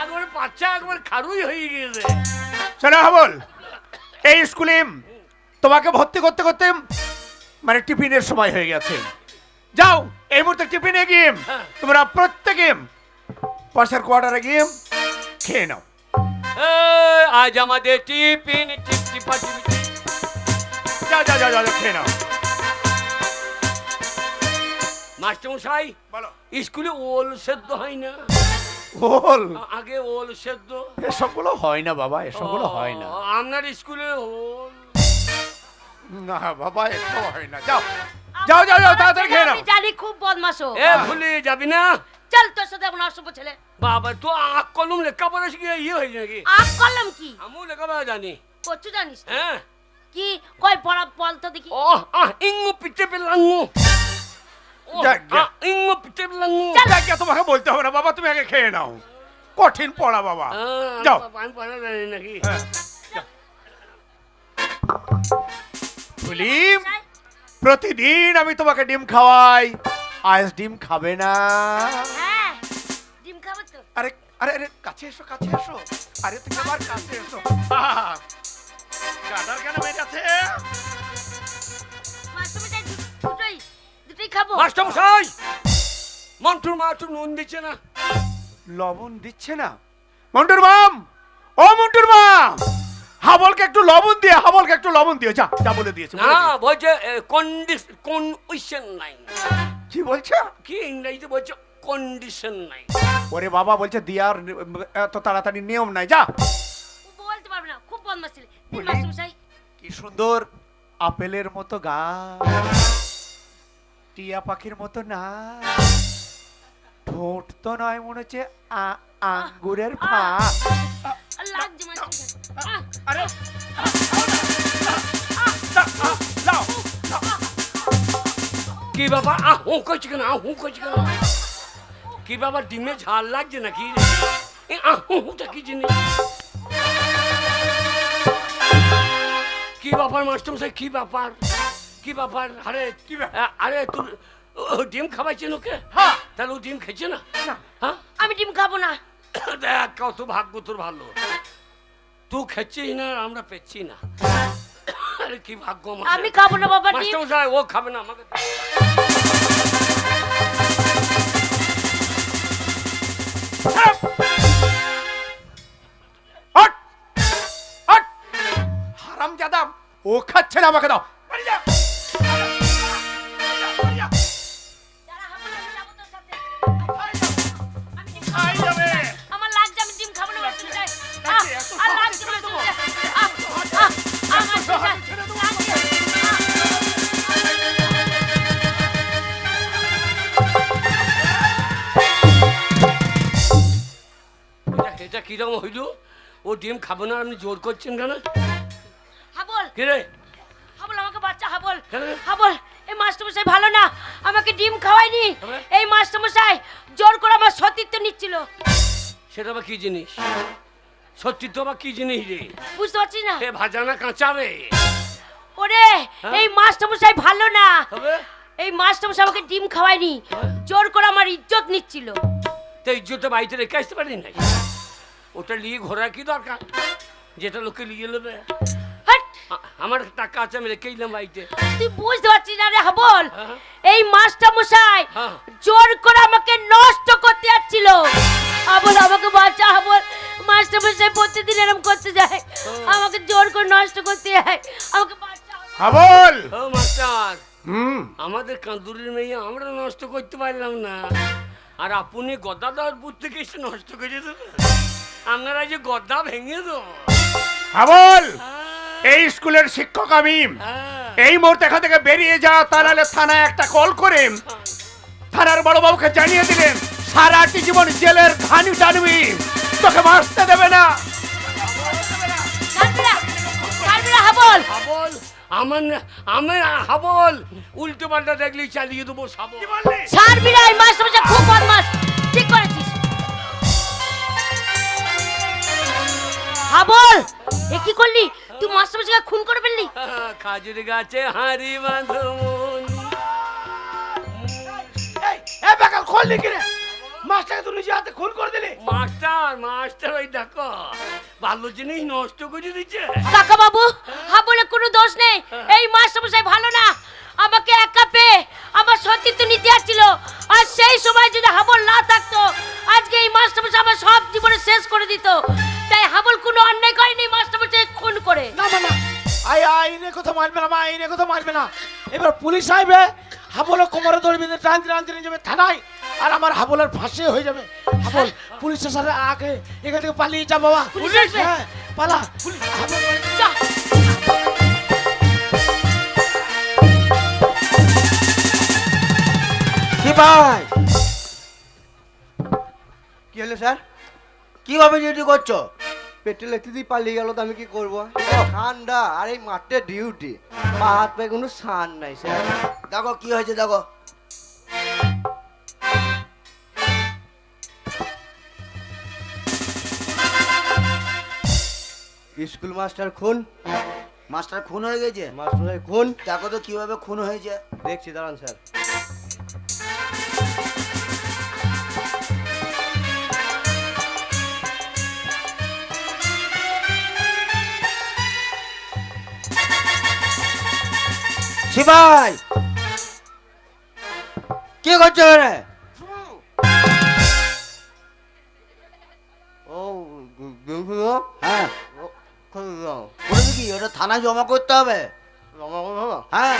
একবার বাচ্চা একবার খারুই হয়ে গিয়েছে। শোনো হাবল, এই স্কুলে তোমাকে ভর্তি করতে করতে মানে টিফিনের সময় হয়ে গেছে। যাও এই মুহূর্তে টিফিনে গিয়ে হ্যাঁ। তোমরা প্রত্যেকে পাশের কোয়ার্টারে গিয়ে খেয়ে নাও। আজ আমাদের টিফিন টিপা টিপি। যাও যাও যাও যাও, খেয়ে নাও। মাস্টারমশাই, বলো। স্কুলে ওল সেদ্ধ হয় না? ওল, আগে ওল সেদ্ধ। এসবগুলো হয় না বাবা, এসবগুলো হয় না। আপনার স্কুলে ওল? না বাবা, এসব হয় না। যাও যাও যাও যাও, তাড়াতাড়ি খেয়ে নাও। আমি জানি খুব বদমাশো। এ ভুলে যাবি না? চল তোর সাথে এখন অসভ্য ছেলে। বাবা, তো আখ কলম লেখাপড়া শিখে ইয়ে হয়েছে নাকি? আপ করলাম কি? আমিও লেখাপড়া জানি। করছু জানিস? হ্যাঁ। কি কই পড়া বল তো দেখি। ও ইঙ্গু পিঠে পেলাঙ্গু। যাক, যাক। ইঙ্গু পিঠে পেলাঙ্গু। যাক, তোমাকে বলতে হবে না বাবা, তুমি আগে খেয়ে নাও। কঠিন পড়া বাবা। যাও। আমি পড়া জানি নাকি? হ্যাঁ, যাও। ফুলিম, প্রতিদিন আমি তোমাকে ডিম খাওয়াই, আজ ডিম খাবে না? হ্যাঁ ডিম খাবো তো। আরে আরে আরে, কাছে এসো কাছে এসো। আরে তুমি আমার কাছে এসো। গাদার কেন মেজাছে? মাস্টারমশাই দুটোই খাবো। মাস্টারমশাই, মন্টুর মা একটু নুন দিচ্ছে না। লবণ দিচ্ছে না? মন্টুর মাম, ও মন্টুর মা, হাবলকে একটু লবণ দিয়ে, হাবলকে একটু লবণ দিয়ে। যা যা বলে দিয়েছে। না, বলছে কন্ডিশন নাই। কি বলছো? কি ইংরেজিতে বলছে কন্ডিশন নাই। ওরে বাবা, বলছে দিয়ার এত তাড়াতাড়ি নিয়ম নাই। যা। বলতে পারবে না, খুব বদমাশ ছেলে দিন বলি? মাস্টারমশাই। কি সুন্দর আপেলের মতো গাছ, টিয়া পাখির মতো না, ঠোঁট তো নয়, মনে হচ্ছে আঙ্গুরের ফা। আর লাগছে মাস্টারমশাই। আরে কি বাবা হু করছি কেন হু করছি কেন? কি বাবা ডিমে ঝাল লাগছে নাকি? হুটা কি জিনিস? কি ব্যাপার মাস্টারমশাই, কি ব্যাপার? কি ব্যাপার? আরে কি ব্যাপার? আরে তুই ডিম খাওয়াইছেন ওকে? হ্যাঁ। তাহলে ও ডিম খেয়েছে না? না। হ্যাঁ আমি ডিম খাবো না। দেখ কত ভাগ্য তোর ভালো, তুই খেচ্ছিস না আর আমরা পেচ্ছি না। আরে কি ভাগ্য আমাদের। আমি খাবো না বাবা ডিম। মাস্টারমশাই ও খাবে না, আমাকে হারামজাদা, ও খাচ্ছে না, আমাকে দাও। বাড়ি যা। যারা হাবুল, আমি যাবো তোর সাথে। আমি ডিম খাই খাবো না। যাবে। আমার লাগছে, আমি ডিম খাবো না মাস্টারমশাই। লাগছে, এত আর সহজে লাগছে ছেড়ে দেবো। মাস্টারমশাই। মাস্টারমশাই, ছেড়ে দেবো। লাগছে। এটা কিরকম হইল? ও ডিম খাবে না, আপনি জোর করছেন কেন? হাবল, কে রে? হাবল আমাকে বাচ্চা হাবল। কেন? হাবল, এই মাস্টারমশাই ভালো না, আমাকে ডিম খাওয়ায়নি। তবে? এই মাস্টারমশাই জোর করে আমার সতীত্ব নিচ্ছিল। সেটা আবার কি জিনিস? সত্যি তো আবার কি জিনিস রে? বুঝতে পারছিস না? সে ভাজা না কাঁচা রে? ওরে, হ্যাঁ? এই মাস্টারমশাই ভালো না। তবে এই মাস্টারমশাই আমাকে ডিম খাওয়ায়নি, জোর করে আমার ইজ্জত নিচ্ছিল। তো ইজ্জতে বাড়িতে রেখে আসতে পারি নাই? ওটা নিয়ে ঘোরার কি দরকার, যেটা লোকে নিয়ে নেবে? হাট! আমার টাকা আছে, আমি রেখে এলাম বাড়িতে। তুই বুঝতে পারছিস না রে হাবল, হ্যাঁ। এই মাস্টারমশাই হ্যাঁ। জোর করে আমাকে নষ্ট করতে যাচ্ছিল। হাবল আমাকে বাঁচা, হাবল। মাস্টারমশাই প্রতিদিন এরকম করতে যায়, আমাকে জোর করে নষ্ট করতে যায়, আমাকে বাঁচা। হাবল। ও মাস্টার, হুম। আমাদের কাঁদুরির মেয়ে আমরা নষ্ট করতে পারলাম না, আর আপনি গদ্দাদার বুথ থেকে এসে নষ্ট করে দেবেন? আপনারা যে গদ্দা ভেঙে দো। হাবল, এই স্কুলের শিক্ষক আমি। হ্যাঁ। এই মুহূর্তে এখান থেকে বেরিয়ে যা, তা নাহলে থানায় একটা কল করে থানার বড়বাবুকে জানিয়ে দিলেন সারাটি জীবন জেলের ঘানি টানবি, তোকে বাঁচতে দেবে না। ছাড়বি না, ছাড়বি না হাবল। হাবল, আমি হাবল উল্টো পাল্টা দেখলেই চালিয়ে দেবো সাবল। ছাড়বি না, এই মাস্টারমশাই খুব বদমাশ। ঠিক করেছিস হাবল। এ কি করলি তুই? মাস্টারমশাইকে খুন করে ফেললি। খাজুর গাছে হাঁড়ি বাঁধমন। এই বেকার খোললি কি রে? মাস্টারকে তুই নিজে হাতে খুন করে দিলি। মাস্টার ওই দেখো ভালো জিনিস নষ্ট করে দিচ্ছে। কাকা বাবু, হাবলের কোনো দোষ নেই। এই মাস্টারমশাই ভালো না, আমাকে একা পেয়ে আমার সতীত্ব নিতে যাচ্ছিল। আর সেই সময় যদি হাবল না থাকতো, আজকে এই মাস্টারমশাই আমার সব জীবনে শেষ করে দিত। তাই হাবল কোনো অন্যায় করেনি, মাস্টারমশাই খুন করে। না না না, আইনে কথা মানবে না, আইনে কথা মানবে না। এবার পুলিশ আইবে, হাবলের কোমরে দড়ি বেঁধে টানতে নিয়ে যাবে থানায়, আর আমার হাবলের ফাঁসি হয়ে যাবে। হাবল পুলিশ স্টেশনে আগে এখান থেকে পালিয়ে যা বাবা। পুলিশ আসবে? হ্যাঁ, পালা। হাবল যা। কি ভাই, কি হলো স্যার? কিভাবে ডিউটি করছো? পেট্রোল একটু দিয়ে পালিয়ে গেল তো আমি কি করবো? ঠান্ডা আর এই মাঠে ডিউটি, পা হাত পায়ে কোনো সান নাই স্যার। দেখো কি হয়েছে, দেখো। স্কুল মাস্টার খুন, মাস্টার খুন হয়ে গেছে? মাস্টার খুন। দেখো তো কিভাবে খুন হয়েছে। দেখছি, দাঁড়ান স্যার। শিবাই, কি করছো রে? ও হ্যাঁ, বলবি কি ওটা থানায় জমা করতে হবে? হ্যাঁ,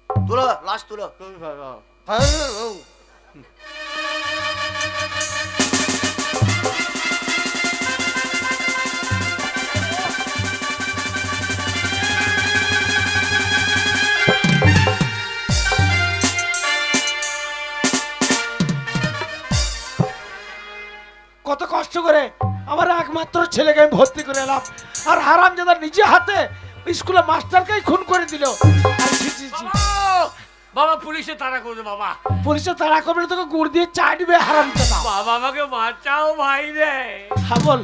তুলো, লাশ তুলো। কষ্ট করে আমার একমাত্র ছেলেকে আমি ভর্তি করে এলাম, আর হারামজাদা নিজে হাতে স্কুলে মাস্টারকেই খুন করে দিল। আর ছি, ছি, ছি। বাবা পুলিশে তাড়া করবে বাবা। পুলিশে তাড়া করবে না, তোকে গুড় দিয়ে চাটবে হারামজাদা। বাবা আমাকে বাঁচাও ভাই রে। হ্যাঁ বল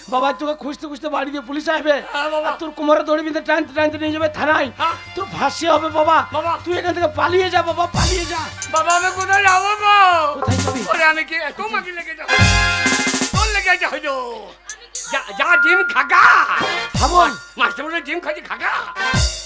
বাবা, তোকে খুঁজতে খুঁজতে বাড়ি দিয়ে পুলিশ আসবে, হ্যাঁ বাবা। আর তোর কোমরে দড়ি বেঁধে টানতে টানতে নিয়ে যাবে থানায়। হ্যাঁ। তোর ফাঁসি হবে বাবা। বাবা। তুই এখান থেকে পালিয়ে যা বাবা, পালিয়ে যা। বাবা আমি কোথায় যাবো গো? কোথায় যাবি? ওরে আমি কি তোমাকে লেগে যাবো? তোর লেগে যা হইলো। যা ডিম খাগা। হ্যাঁ বল, মাস্টার বলে ডিম খাচ্ছি খাগা।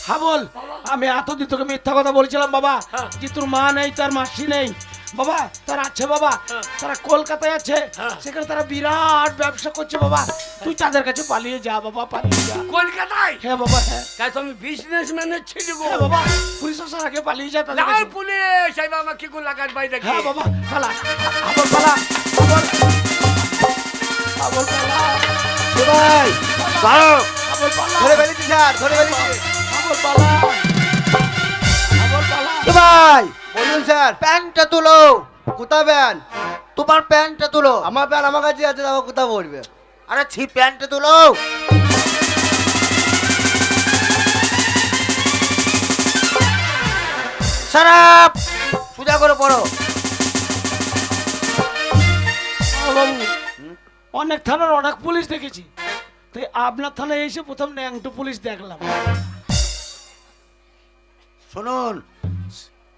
হ্যাঁ বল। আমি এতদিন তোকে মিথ্যা কথা বলছিলাম বাবা, হ্যাঁ। যে তোর মা নেই, তার মাসি নেই। বাবা তার আছে বাবা, হ্যাঁ। তারা কলকাতায় আছে, হ্যাঁ। সেখানে তারা বিরাট ব্যবসা করছে বাবা। তুই তাদের কাছে পালিয়ে যা বাবা, পালিয়ে যা। কলকাতায়? হ্যাঁ বাবা, হ্যাঁ। তাই তো আমি বিজনেসম্যানের ছেলে গো। হ্যাঁ বাবা, পুলিশ আসার আগে পালিয়ে যা তাদের লাল কাছে। পুলিশ আইবা আমার কি করে লাগার বাইরে হ্যাঁ বাবা, পালা। আবার পালা, আবার আবার পালা, এ ভাই দাঁড়াও, আবার পালা, ধরে ফেলেছি স্যার, ধরে ফেলেছি। আবার পালা, আবার পালা। এ ভাই বলুন স্যার, প্যান্টটা তুলো। কোথায় প্যান্ট? তোমার প্যান্টটা তুলো। আমার প্যান্ট আমার কাছে আছে, আমার কোথায় পড়বে? আরে ছি, প্যান্টটা তুলো। সারাপ সোজা করে পড়ো। বাবু, অনেক থানার অনেক পুলিশ দেখেছি, তাই আপনার থানায় এসে প্রথম ন্যাংটো পুলিশ দেখলাম। শুনুন,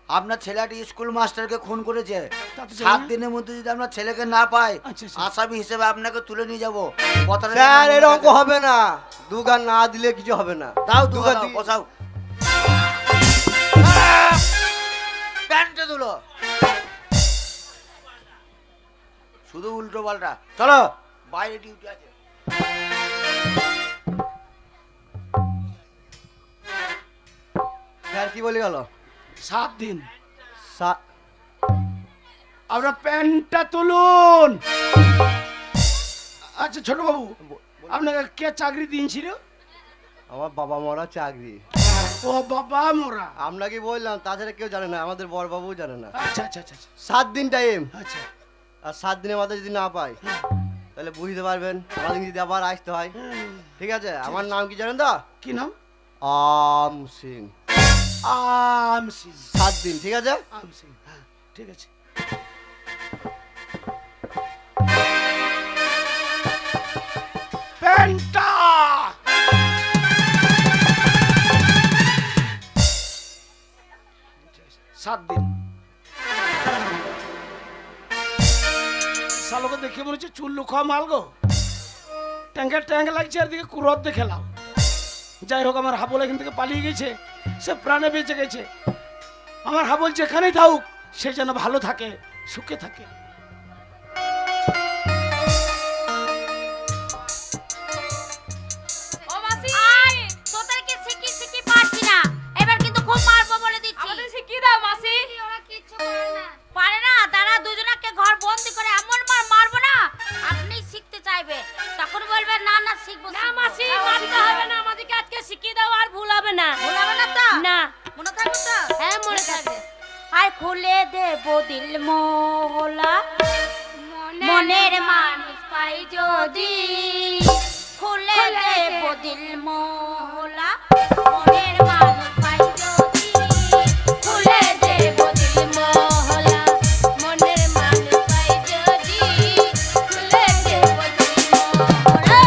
আপনার ছেলেটি স্কুল মাস্টারকে খুন করেছে। তা তো জানি 7 না। দিনের মধ্যে যদি আমরা ছেলেকে না পাই, আচ্ছা, আচ্ছা। আসামি হিসেবে আপনাকে তুলে নিয়ে যাবো। কথাটা স্যার যেন মনে এরকম থাকে। হবে না, দুগান না দিলে কিছু হবে না। দাও দুগা দাও, দি- বসাও। প্যান্টটা তুলো। শুধু উল্টো পাল্টা। চলো বাইরে ডিউটি আছে। স্যার কি বলে গেল? 7 দিন। সা- আপনার প্যান্টটা তুলুন। আচ্ছা ছোট বাবু, আপনাকে কে চাকরি দিয়েছিল? আমার বাবা মরা চাকরি। ও বাবা মোরা। আমরা কি বললাম, তাছাড়া কেউ জানে না, আমাদের বড় বাবু জানে না। আচ্ছা আচ্ছা আচ্ছা আচ্ছা, 7 দিন টাইম, আচ্ছা। আর 7 দিনের মাথায় যদি না পাই তাহলে বুঝতে পারবেন আমাদের যদি আবার আসতে হয়। ঠিক আছে, আমার নাম কি জানেন তো? কি নাম? আম সিং। আমসি। 7 দিন, ঠিক আছে? আমসি, হ্যাঁ ঠিক আছে। প্যান্টটা 7 দিন। শালোকে দেখে মনে হচ্ছে চুল্লু খাওয়া মাল গো, ট্যাঙ্কের ট্যাঙ্ক লাগছে, আর দিকে কুরত দেখেলাম। যাই হোক, আমার হাবল এখান থেকে পালিয়ে গেছে, সে প্রাণে বেঁচে গেছে। আমার হাবল যেখানেই থাকুক, সে যেন ভালো থাকে, সুখে থাকে। ও মাসি, তোদেরকে শিখি শিখি পারছি না, এবার কিন্তু খুব মারবো বলে দিচ্ছি। আমাদের শিখিয়ে দাও মাসি। ওরা কিচ্ছু পারে না, তারা দুজনকে ঘর বন্দি করে এমন মারবো না, আপনি শিখতে চাইবে, তখন বলবে না না শিখবো না মাসি, মারতে হবে না, আমাদেরকে আজকে শিখিয়ে দাও, আর ভুল হবে না। ভুল হবে না তো? না, মনে থাকবে তো? হ্যাঁ মনে থাকবে। আর খুলে দেবো দিল মোহলা, মনের মানুষ পাই যদি, খুলে দেবো দিল মোহলা, মনের মানুষ পাই যদি, খুলে দেবো দিল মোহলা, মনের মানুষ পাই যদি, খুলে দেবো দিল মোহলা।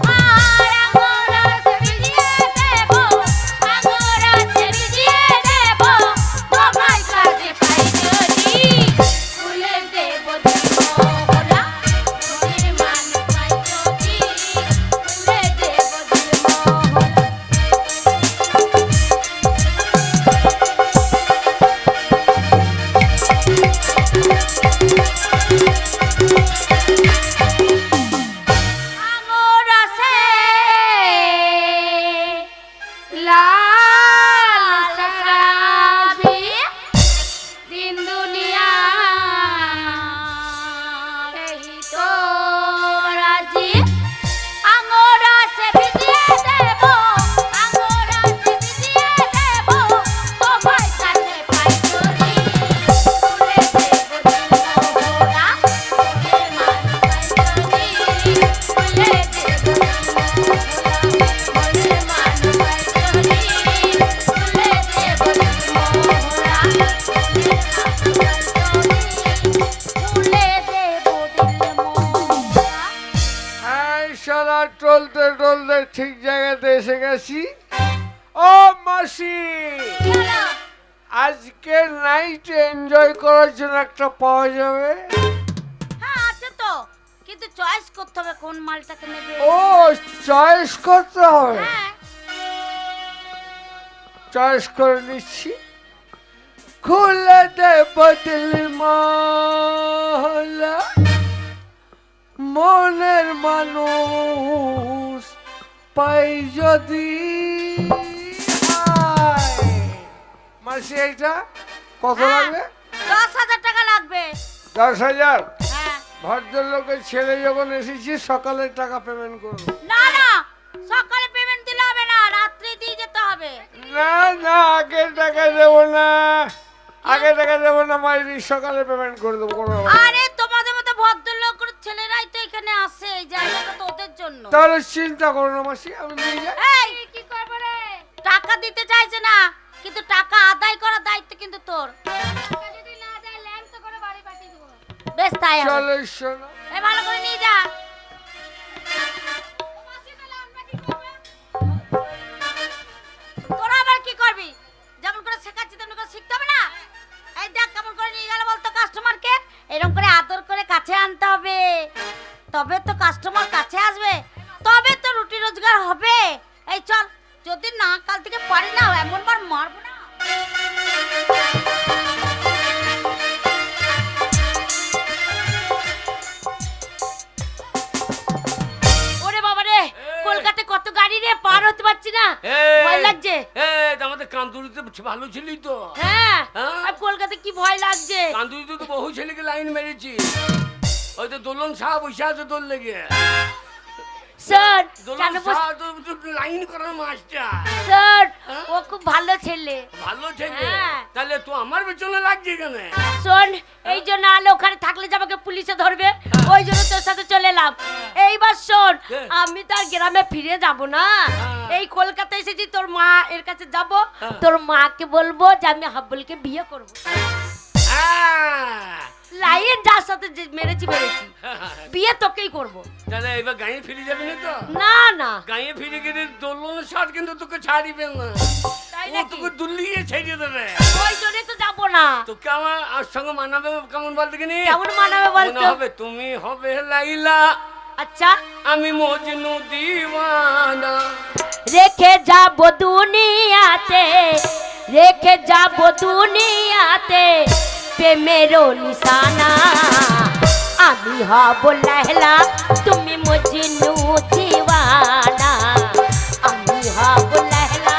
আর আঙুল বলতে ঠিক জায়গাতে এসে গেছি। ও মাসি, আজকে নাইট এনজয় করার জন্য একটা পাওয়া যাবে? হ্যাঁ আছে তো, কিন্তু চয়েস করতে হবে কোন মালটাকে নেবে। ও চয়েস করতে হবে, হ্যাঁ চয়েস করে নিচ্ছি। খুলে দে বদলি মালা, মনের মানুষ পাই যদি। মাসি এইটা কত লাগবে? 10,000 টাকা লাগবে। 10,000? হ্যাঁ। ভদ্রলোকের ছেলে যখন এসেছি সকালে টাকা পেমেন্ট করবো। না না, সকালে পেমেন্ট দিলে হবে না, রাত্রে দিয়ে যেতে হবে। না না, আগে টাকা দেবো না, আগে টাকা দেবো না, মাইরি সকালে পেমেন্ট করে দেবো। কোনো ব্যাপার না। আরে তোমাদের মতো ভদ্রলোকের ছেলেরাই তো এখানে আসে, এই জায়গাটা তো ওদের জন্য। তাহলে চিন্তা করো না মাসি, আমি নিয়ে যাই। এই কি করব রে? টাকা দিতে চাইছে না, কিন্তু টাকা আদায় করার দায়িত্ব কিন্তু তোর। টাকা যদি না দেয় ল্যাংটো করে বাড়ি পাঠিয়ে দেব। বেশ তাই হবে। চলো শোনো। এই ভালো করে নিয়ে যা। তোরা আবার কি করবি? যেমন করে শেখাচ্ছি তেমন করে শিখতে হবে না? এই দেখ কেমন করে নিয়ে গেল বলতো কাস্টমারকে, এরকম করে আদর করে কাছে আনতে হবে, তবে তো কাস্টমার কাছে আসবে, তবে তো রুটি রোজগার হবে। এই চল, যদি না কাল থেকে পারি না এমন বার মারবো না। ওরে বাবা রে, কলকাতায় কত গাড়ি রে, পার হতে পারছি না, ভয় লাগছে। আমাদের কান্দুরিতে ভালো ছিলি তো। হ্যাঁ, হ্যাঁ? আর কলকাতায় কি ভয় লাগছে। কান্দুরিতে তো বহু ছেলেকে লাইন মেরেছি। ওই তো দোলন সাহা বসে আছে তোর লেগে। স্যার দোলন কেন সাহা তো লাইন করার মাস্টার। স্যার ও খুব ভালো ছেলে। ভালো ছেলে? হ্যাঁ। তাহলে তো আমার পেছনে লাগছে কেন? শোন, এই জন্য আলো ওখানে থাকলে যে আমাকে পুলিশে ধরবে, ওই জন্য তোর সাথে চলে এলাম। এইবার শোন, হ্যাঁ। আমি তো আর গ্রামে ফিরে যাব না, হ্যাঁ। এই কলকাতায় এসেছি, তোর মা এর কাছে যাব, হ্যাঁ। তোর মাকে বলবো যে আমি হাব্বুলকে বিয়ে করব। হ্যাঁ। লাইন যার সাথে যে মেরেছি বিয়ে তোকেই করব। তাহলে এবার গাঁয়ে ফিরে যাবি না তো? না না, গাঁয়ে ফিরে গেলে দোলন সার কিন্তু তোকে ছাড়িবে না, তাই ও নাকি? তোকে দুলিয়ে ছেড়ে দেবে। ওই জন্য তো যাব না। তোকে আমার আর সঙ্গে মানাবে কেমন বলতে কিনি? কেমন মানাবে বলতো? মনে হবে তুমি হবে লাইলা, আচ্ছা, আমি মজনু দিওয়ানা। রেখে যাব দুনিয়াতে, রেখে যাব দুনিয়াতে প্রেমেরও নিশানা, আমি হব লায়লা, তুমি মজনু দিওয়ানা, আমি হব লায়লা।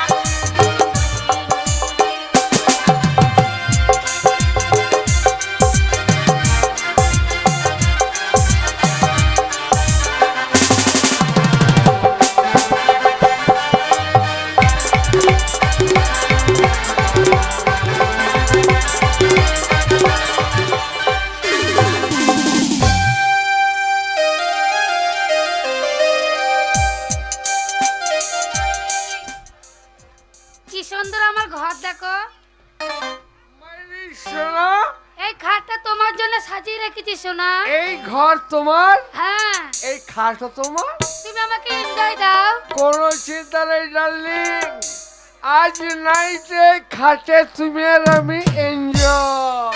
কি সুন্দর আমার ঘর দেখো। মাইরি সোনা, এই খাটটা তোমার জন্য সাজিয়ে রেখেছি সোনা। এই ঘর তোমার, হ্যাঁ, এই খাটও তোমার। তুমি আমাকে এনজয় দাও। কোনো চিন্তা নেই ডার্লিং, আজ নাইটে খাটে তুমি আর আমি এনজয়।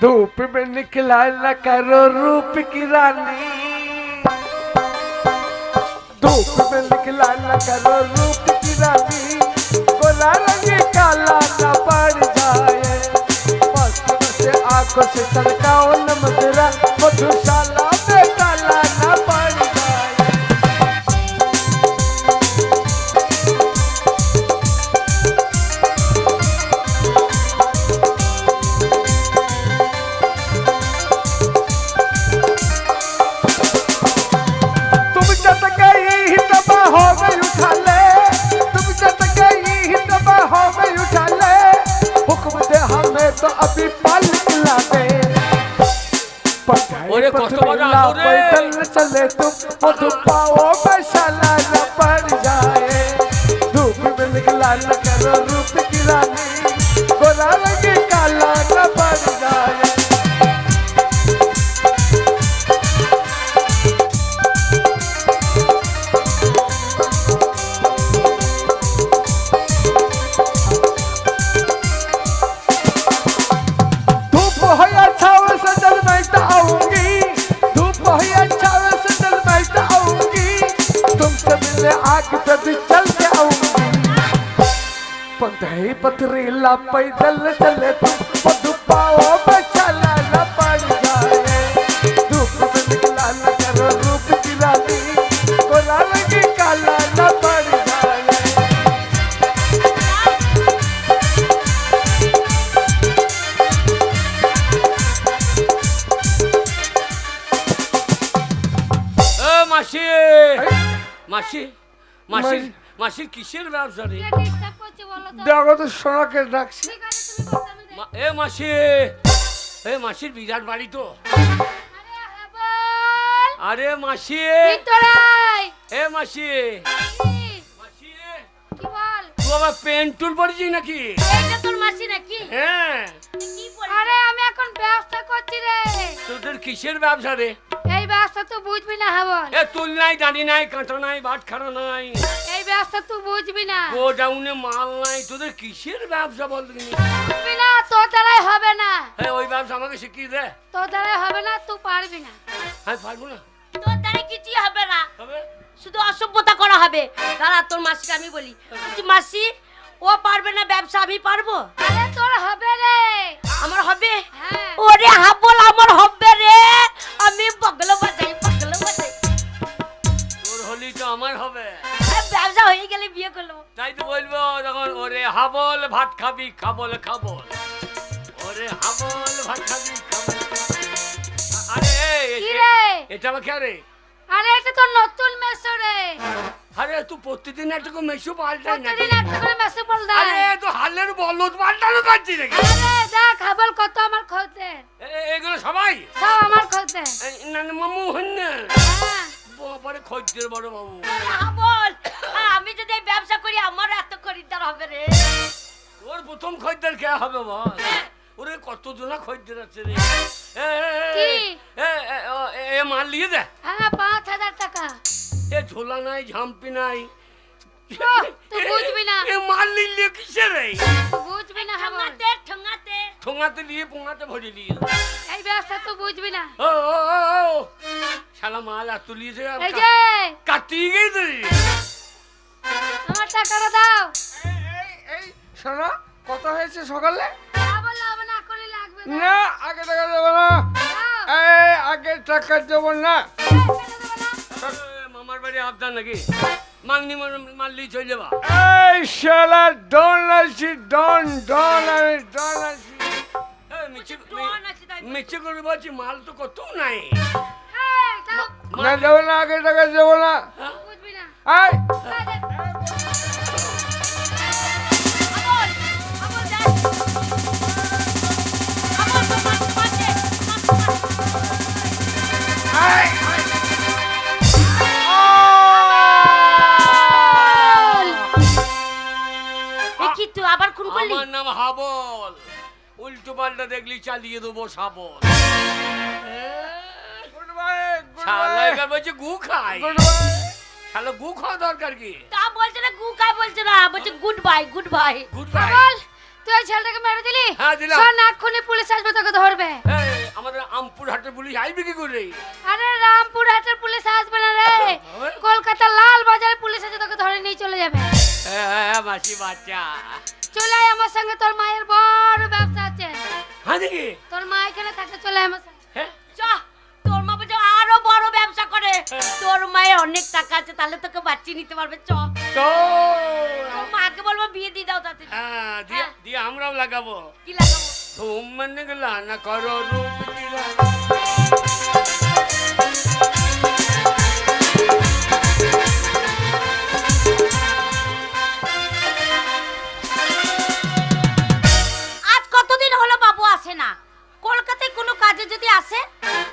धूप में निकला न करो रूप की रानी, धूप में निकला न करो रूप की रानी, गोरा रंग काला न पड़ जाए, मस्त से आंखों से तड़काओ न मदरा, मधुशाला में काला न पड़ जाए। तुम जब गई ही दबा हो गई उठा ले, तुम जब गई ही दबा हो गई उठा ले, हुक्म दे हमें तो अभी पाल निकला दे। ओरे कष्ट बजा रे। पैदल चले तुम मधु पाओ मसाला न पड़ जाए, धूप में निकला न करो रूप की रानी, गोरा रंग काला न पड़ जाए। पथरीला पैदल चले तू वो धुपाओ में चला न पड़ जाए धूप में निकला न करो रूप की रानी गोरा लगी काला न पड़ जाए মাসি মাসি মাসি মাসি কিসের ব্যবসা রে কে ডিস্টার্ব করছে বলো তো? দেখো তো সোনাকে ডাকছি ঠিক আছে, তুমি বসো, আমি দেখছি। এ মাসি এ মাসির বিরাট বাড়ি তো আরে হাবল, আরে মাসি ভিতরে আয়। এ মাসি কি? মাসি কি বল? তুই আবার পেন্ট টুল পড়েছিস নাকি এইটা তোর মাসি নাকি হ্যাঁ কি পরে আরে আমি এখন ব্যবসা করছি রে। তোদের কিসের ব্যবসা রে এই ব্যবসা তুই বুঝবি না হাবল, এ তুল নাই দাঁড়ি নাই কাঁটা নাই বাট খাড়া নাই এই ব্যবসা তুই বুঝবি না। গোডাউনে মাল নাই তোদের কিসের ব্যবসা বল তুমি বুঝবি না, তোর দ্বারাই হবে না, হ্যাঁ ওই ব্যবসা আমাকে শিখিয়ে দে তোর দ্বারাই হবে না, তুই পারবি না। আমি পারবো না তোর দ্বারা কিছুই হবে না হবে শুধু অসভ্যতা করা হবে দাঁড়া তোর মাসিকে আমি বলি বলছি, মাসি ও পারবে না ব্যবসা আমি পারবো আরে তোর হবে রে। আমার হবে হ্যাঁ। ওরে হাবল আমার হবে রে আমি বগল বাজাই তোর হলি তো আমার হবে আরে ব্যবসা হয়ে গেলে বিয়ে করলো তাই তো বলবো তখন ওরে হাবল ভাত খাবি খাবল খাবল ওরে হাবল ভাত খাবি খাবল আরে কি রে? এটা আমার কে রে আরে এটা তো নতুন মেসো রে, আরে তুই প্রতিদিন একটা করে মেশু পাল্টাই না প্রতিদিন একটা করে মেসো বল দে। আরে তো হালের বলদ পাল্টানো কাটছি নাকি আরে দেখ হাবল কত আমার খোঁজ দে, এগুলো সবাই সব আমার খোঁজ দে। নানি মামু হন না হ্যাঁ। বাবারে খদ্দের বড় বাবু হাবল আমি যদি এই ব্যবসা করি আমার এত খরিদ্দার হবে রে তোর প্রথম খদ্দের কে হবে বল ওরে কত জনা খদ্দের আছে রে কি? এ মাল নিয়ে দে হ্যাঁ 5,000 টাকা। এ ঝোলা নাই ঝাম্পি নাই তুই বুঝবি না, এ মাল নিলে কিসে রে তুই বুঝবি না হাবল, ঠোঙাতে ঠোঙাতে ঠোঙাতে নিয়ে পোঙাতে ভরে নিয়ে এই ব্যবসা তুই বুঝবি না। ও শালা মাল আর তুলিয়েছে এই যে কাটিয়ে গেই তুই আমার টাকাটা দাও। শোনো কত হয়েছে সকালে হাবল হবে না, করে লাগবে না। না আগে টাকা দেবো না দাও। এই আগে টাকা দেবো না মামার বাড়ি আবদার নাকি মাংনি মারলি চলে যাবা এই শালা ডন আছি ডন ডন আমি ডন আছি মিছে করে বলছি মাল তো কত নাই এই, দাও। না দেবো না আগে টাকা দেবো না বুঝবি না। এই হাবল হাবল যা হাবল তো মাঝে কি তুই আবার খুন করলি আমার নাম হাবল উল্টো পাল্টা দেখলি চালিয়ে দেবো শাবল গুড বাই শালা এবার বলছে গু খাই শালা গু খাওয়া দরকার কি তা বলছে না গু খাই বলছে না বলছে good bye good bye good bye Hubble, তুই ওই ছেলেটাকে মেরে দিলি? হ্যাঁ, দিলাম। শোন, এক্ষুনি পুলিশ আসবে, তোকে ধরবে। আমাদের আমপুর হাটের পুলিশ আইবে কি করে আরে রামপুর হাটের পুলিশ আসবে না রে, হবে? কলকাতা লাল বাজারে পুলিশ আছে, তোকে ধরে নিয়ে চলে যাবে। মাসি বাচ্চা চলে আয় আমার সঙ্গে, তোর মায়ের বড় ব্যবসা আছে। হ্যাঁ দেখি তোর মা এখানে থাকে, চলে আয় আমার সঙ্গে। হ্যাঁ চ তোর মা বলছে আরো বড় ব্যবসা করে তোর মায়ের অনেক টাকা আছে তাহলে তোকে বাচ্চি নিতে পারবে চ তো তোর মাকে বলবো বিয়ে দিয়ে দাও তাতে হ্যাঁ দিয়ে আমরাও লাগাবো কি লাগাবো ধুম মানে গেলা না করো রূপ দিলা আজ কতদিন হলো বাবু আসে না কলকাতায় কোনো কাজে যদি আসে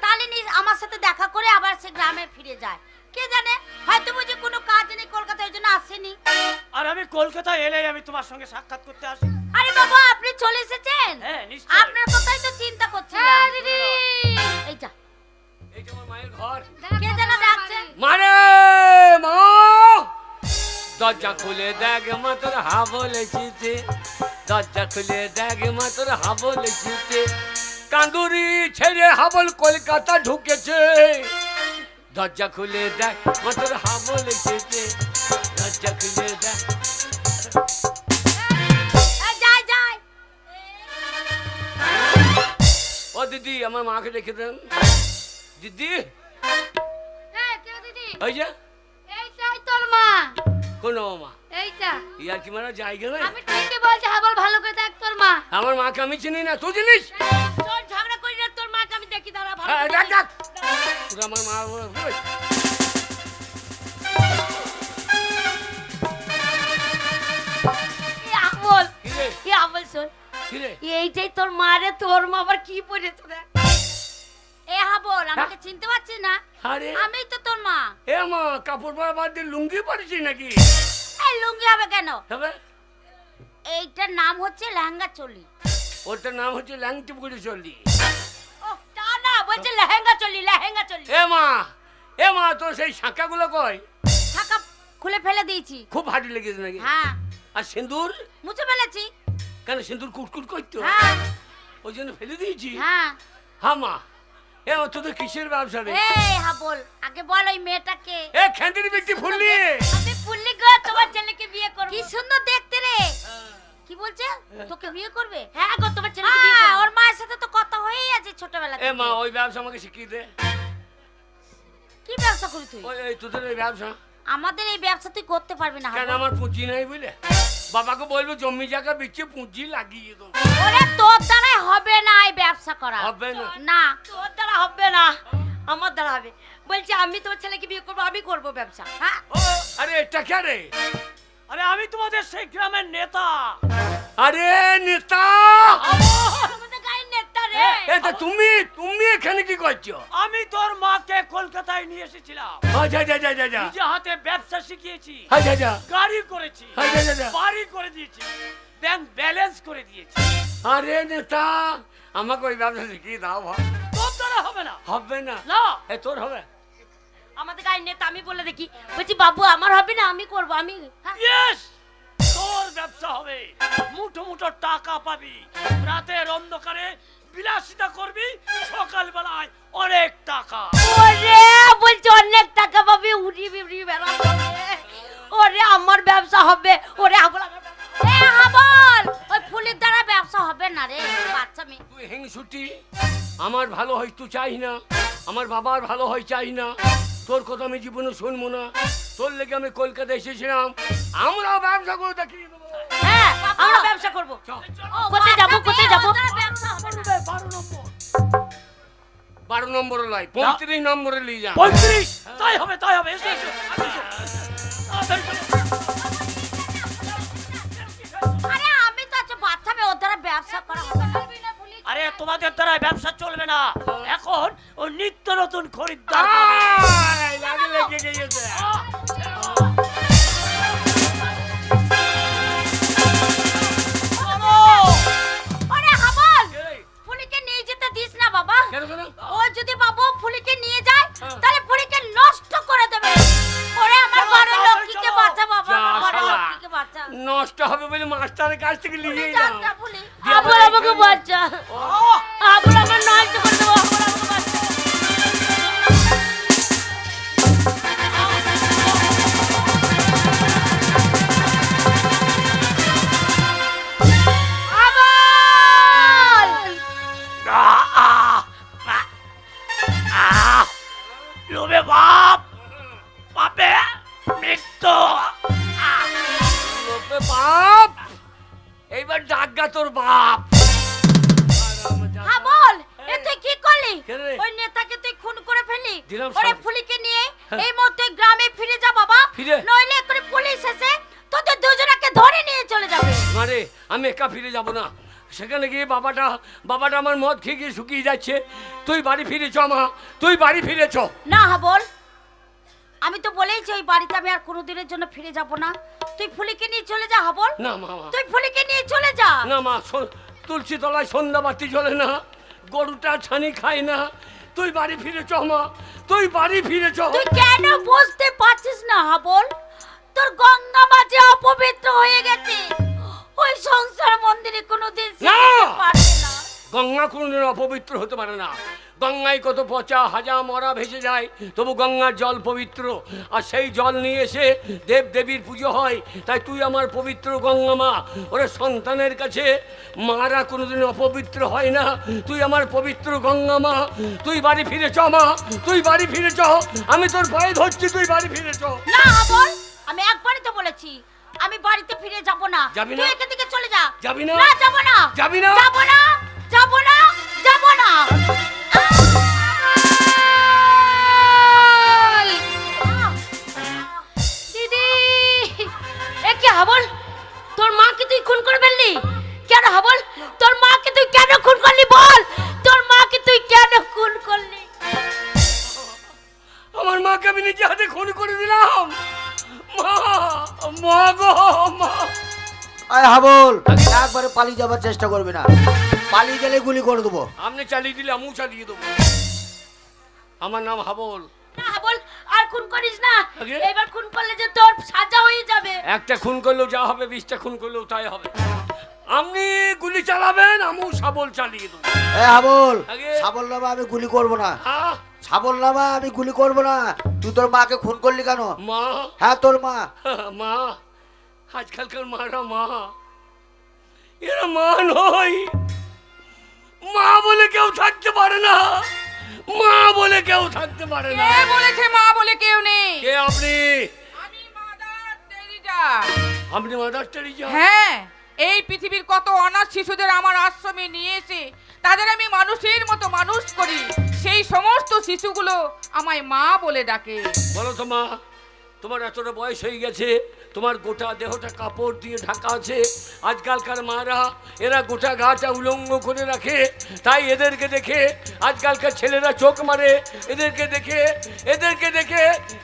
তাহলে আমার সাথে দেখা করে আবার সে গ্রামে ফিরে যায় কে জানে হয়তো বুঝি কোনো কাজ নেই কলকাতায় জন্য আসেনি আর আমি কলকাতায় এলে আমি তোমার সঙ্গে সাক্ষাৎ করতে আসি আরে বাবা আপনি চলে এসেছেন হ্যাঁ নিশ্চয়ই আপনার কথাই তো চিন্তা করছিলাম হ্যাঁ দিদি, এইটা এই যে আমার মায়ের ঘর কে যেন ডাকছে মানে মা দরজা খুলে দেখ মা তোর হা বলেছিতে দরজা খুলে দেখ মা তোর হা বলেছিতে কান্দুরি ছেড়ে হাবল কলকাতা ঢুকেছে দরজা খুলে দেখ মা তোর হা বলেছিতে দরজা খুলে দেখ দিদি আমার মাকে ডেকে দেন। দিদি হ্যাঁ কে দিদি? ওই যে এইটাই তোর মা। কোন মা? এইটা। ইয়ার কি মারা জায়গা নাই? আমি ঠিকই বলছি, হাবল ভালো করে দেখ তোর মা। আমার মাকে আমি চিনি না, তুই চিনিস? তোর ঝগড়া করি না, তোর মাকে আমি দেখি, দাঁড়া ভালো হ্যাঁ, করে ডাক দেখি। ডাক তোর আমার মা ওই। এ আমল, কি রে এ আমল শোন, কি রে? এইটাই তোর মা রে, তোর মা আবার কি পড়েছে দেখ। এ হাবল, আমাকে চিনতে পারছিস না? আরে আমিই তো তোর মা। এ মা, কাপড় পরা বাদ দিয়ে লুঙ্গি পরেছিস নাকি? এই লুঙ্গি হবে কেন? তবে এইটার নাম হচ্ছে লেহেঙ্গা চলি। ওটার নাম হচ্ছে ল্যাংটি করে চললি। ও তা না, বলছে লেহেঙ্গা চলি, লেহেঙ্গা চলি। এ মা তোর সেই শাঁখাগুলো কই? শাখা খুলে ফেলে দিয়েছি। খুব ভারী লেগেছে নাকি? হ্যাঁ, আর সিঁদুর? মুছে ফেলেছি। কেন সিঁদুর কুটকুট করতো? হ্যাঁ ওই জন্য ফেলে দিয়েছি। হ্যাঁ। হ্যাঁ মা, এ মা তোদের কিসের ব্যবসা রে? এই হাবল, আগে বল ওই মেয়েটাকে। এ খেন্দির ব্যক্তি ফুললি। আমি ফুললি গো, তোমার ছেলেকে বিয়ে করব। কি সুন্দর দেখতে রে। কি বলছে? তোকে বিয়ে করবে? হ্যাঁ গো, তোমার ছেলেকে বিয়ে করব। ওর মায়ের সাথে তো কথা হয়েই আছে ছোটবেলা এ থেকে। মা ওই ব্যবসা আমাকে শিখিয়ে দে। কি ব্যবসা করি তুই? ওই এই তোদের এই ব্যবসা। আমাদের এই ব্যবসা তুই করতে পারবি না কেন হাবল। আমার পুঁজি নাই বুঝলে? বাবাকে বলবো জমি জায়গা বিচ্ছে পুঁজি লাগিয়ে দেবো। ওরে তোর দ্বারাই হবে না এই ব্যবসা করা। হবে না। না। তোর দ্বারা হবে না, আমার দ্বারা হবে। বলছি আমি তোমার ছেলেকে বিয়ে করব, আমি করব ব্যবসা। হ্যাঁ, ও, আরে এটা কে রে? আরে আমি তোমাদের সেই গ্রামের নেতা। আরে নেতা, আমাদের গায়ের নেতা রে। এটা তুমি তুমি এখানে কি করছো? আমি তোর মাকে কলকাতায় নিয়ে এসেছিলাম। যা যা যা যা যা নিজে হাতে ব্যবসা শিখিয়েছি, যা যা গাড়ি করেছি, যা যা যা। বাড়ি করে দিয়েছি, ব্যাংক ব্যালেন্স করে দিয়েছি। আরে নেতা, আমাকে ওই ব্যবসা শিখিয়ে দাও ভাই। তোর দ্বারা হবে না। হবে না? না। এ তোর হবে? আমাদের গায়ের নেতা, আমি বলে দেখি। বলছি বাবু আমার হবে না, আমি করব, আমি। হ্যাঁ। ইয়েস, তোর ব্যবসা হবে। মুঠো মুঠো টাকা পাবি, রাতের অন্ধকারে বিলাসিতা করবি, সকালবেলায় অনেক টাকা। ওরে বলছি অনেক টাকা পাবি, উড়ি বিড়ি বেড়াতে হবে। ওরে আমার ব্যবসা হবে। ওরে আমল আমার ব্যবসা হবে। এ হাবল, ওই ফুলের দ্বারা ব্যবসা হবে না রে বাচ্চা মেয়ে। তুই হিংসুটি, আমার ভালো হয় তুই চাই না, আমার বাবার ভালো হয় চাই না, তোর কথা আমি জীবনে শুনবো না। তোর লেগে আমি কলকাতা এসেছিলাম, আমরাও ব্যবসা করে দেখিয়ে দেবো। হ্যাঁ, আমরা ব্যবসা করব। চল। কোথায় যাবো, কোথায় যাবো? 12 নম্বরে লাই, 35 নম্বরে নিয়ে যা। 35, তাই হবে তাই হবে। এসো, এসো, এসো। তাড়াতাড়ি করে। আরে আমি তো আজ বাচ্চা মেয়ে, ওর দ্বারা ব্যবসা করা হবে না। আরে তোমাদের দ্বারা ব্যবসা চলবে না। এখন ও নিত্য নতুন খরিদ্দার পাবে। আয়, লাগে লেগে গিয়েছে। ওরে হাবল, এই, ফুলিকে নিয়ে যেতে দিস না বাবা। কেন কেন? ও যদি বাবু ফুলিকে নিয়ে যায়, হ্যাঁ। তাহলে ফুলিকে নষ্ট করে দেবে। ওরে আমার চলো, ঘরের তাড়াতাড়ি লক্ষ্মীকে চলো। বাঁচা বাবা, যা, আমার ঘরের শালা। লক্ষ্মীকে বাঁচা। নষ্ট হবে বলে মাস্টারের কাছ থেকে নিয়ে ফুলি এলাম। যাত্রা ফুলি। আমল আমাকে বাচ্চা, আমল আমার নষ্ট করে দেবো, আমল আমাকে বাচ্চা। লোভে বাপ, পাপে মৃত্যু। লোপে বাপ, এইবার ডাকগা তোর বাপ। হাবল, এ তুই কি করলি? কেন রে? ওই নেতাকে তুই খুন করে ফেললি। দিলাম ওরে সব। ফুলিকে নিয়ে হ্যাঁ। এই মুহূর্তে গ্রামে ফিরে যা বাবা। ফিরে? নইলে করে পুলিশ এসে তোদের দুজনকে ধরে নিয়ে চলে যাবে। মারে, আমি একা ফিরে যাব না। সেখানে গিয়ে বাবাটা আমার মদ খেয়ে গিয়ে শুকিয়ে যাচ্ছে। তুই বাড়ি ফিরে চ মা, তুই বাড়ি ফিরে চ। না হাবল, আমি তো বলেইছি ওই বাড়িতে আমি আর কোনোদিনের জন্য ফিরে যাব না। তুই ফুলিকে নিয়ে চলে যা হাবল। না মা, তুই ফুলিকে নিয়ে চলে যা। না মা, তুলসী তলায় সন্ধ্যা বাতি জ্বলে না, গরুটা ছানি খায় না। তুই বাড়ি ফিরে চ মা, তুই বাড়ি ফিরে চ। তুই কেন বুঝতে পারছিস না হাবল? তোর গঙ্গা মাঝে অপবিত্র হয়ে গেছে। ওই সংসার মন্দিরে কোনোদিন না! শিখতে পারবে না। গঙ্গা কোনোদিন অপবিত্র হতে পারে না। গঙ্গায় কত পচা হাজা মরা ভেসে যায়, তবু গঙ্গার জল পবিত্র, আর সেই জল নিয়ে এসে দেব দেবীর পুজো হয়। তাই তুই আমার পবিত্র গঙ্গা মা। ওরে সন্তানের কাছে মারা কোনোদিন অপবিত্র হয় না, তুই আমার পবিত্র গঙ্গা মা। তুই বাড়ি ফিরে চ মা, তুই বাড়ি ফিরে চ, আমি তোর পায়ে ধরছি, তুই বাড়ি ফিরে চ। না হাবল, আমি একবারই তো বলেছি আমি বাড়িতে ফিরে যাব না। যাবি না? তুই এখান থেকে চলে যা। যাবি না? না যাব না। যাবি না? যাব না, যাব না, যাব না। দিদি, এ কি হাবল, তোর মাকে তুই খুন করে ফেললি কেন? হাবল, তোর মাকে তুই কেন খুন করলি বল? তোর মাকে তুই কেন খুন করলি? আমার মাকে আমি নিজে হাতে খুন করে দিলাম। মা, মা গো মা। আয় হাবল, একবারে পালিয়ে যাবার চেষ্টা করবে না, পালিয়ে গেলে গুলি করে দেবো। আপনি চালিয়ে দিলে আমিও চালিয়ে দেবো। আমার নাম হাবল। না হাবল, আর খুন করিস না। আগে? এবার খুন করলে যে তোর সাজা হয়ে যাবে। একটা খুন করলেও যা হবে, 20টা খুন করলেও তাই হবে। আপনি গুলি চালাবেন, আমিও শাবল চালিয়ে দেবো। এ হাবল, আগে? সাবল নামা আমি গুলি করবো না, হ্যাঁ সাবল নামা আমি গুলি করবো না। তুই তোর মাকে খুন করলি কেন? মা, হ্যাঁ তোর মা। মা, আজকালকার মারা মা, এরা মা নয়। মা বলে কেউ থাকতে পারে না, মা বলে কেউ থাকতে পারে না। কে বলেছে মা বলে কেউ নেই? কে আপনি? আমি মাদার টেরিজা। আপনি মাদার টেরিজা? হ্যাঁ, এই পৃথিবীর কত অনাথ শিশুদের আমার আশ্রমে নিয়ে এসে তাদের আমি মানুষের মতো মানুষ করি। সেই সমস্ত শিশুগুলো আমায় মা বলে ডাকে। বলো তো মা, তোমার এতটা বয়স হয়ে গেছে, তোমার গোটা দেহটা কাপড় দিয়ে ঢাকা আছে। আজকালকার মারা এরা গোটা গাটা উলঙ্গ করে রাখে, তাই এদেরকে দেখে আজকালকার ছেলেরা চোখ মারে। এদেরকে দেখে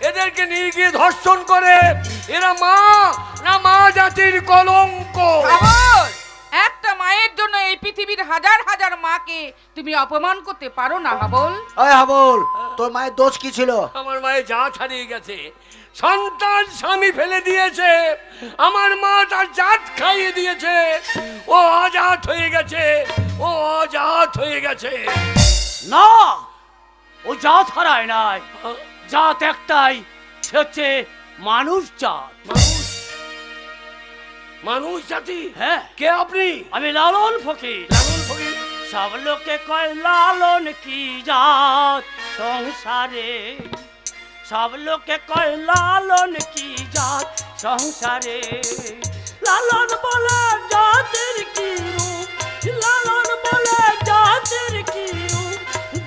এদেরকে নিয়ে গিয়ে ধর্ষণ করে। এরা মা না, মা জাতির কলঙ্ক। হাবল, একটা মায়ের জন্য এই পৃথিবীর হাজার হাজার মাকে তুমি অপমান করতে পারো না হাবল। আয় হাবল, তোর মায়ের দোষ কি ছিল? আমার মায়ের জাত হারিয়ে গেছে, সন্তান স্বামী ফেলে দিয়েছে, আমার মা তার জাত খাইয়ে দিয়েছে, ও আজাদ হয়ে গেছে, ও আজাদ হয়ে গেছে। না, ও জাত হারায় নাই, জাত একটাই, সে হচ্ছে মানুষ জাত। মানুষ জাতি? হ্যাঁ, কে আপনি? আমি লালন ফকির। লালন ফকির? সব লোকে কয় লালন কি জাত সংসারে, সব লোকে কয় লালন কি জাত সংসারে। লালন বলে জাতির কি রূপ, লালন বলে জাতির কি রূপ,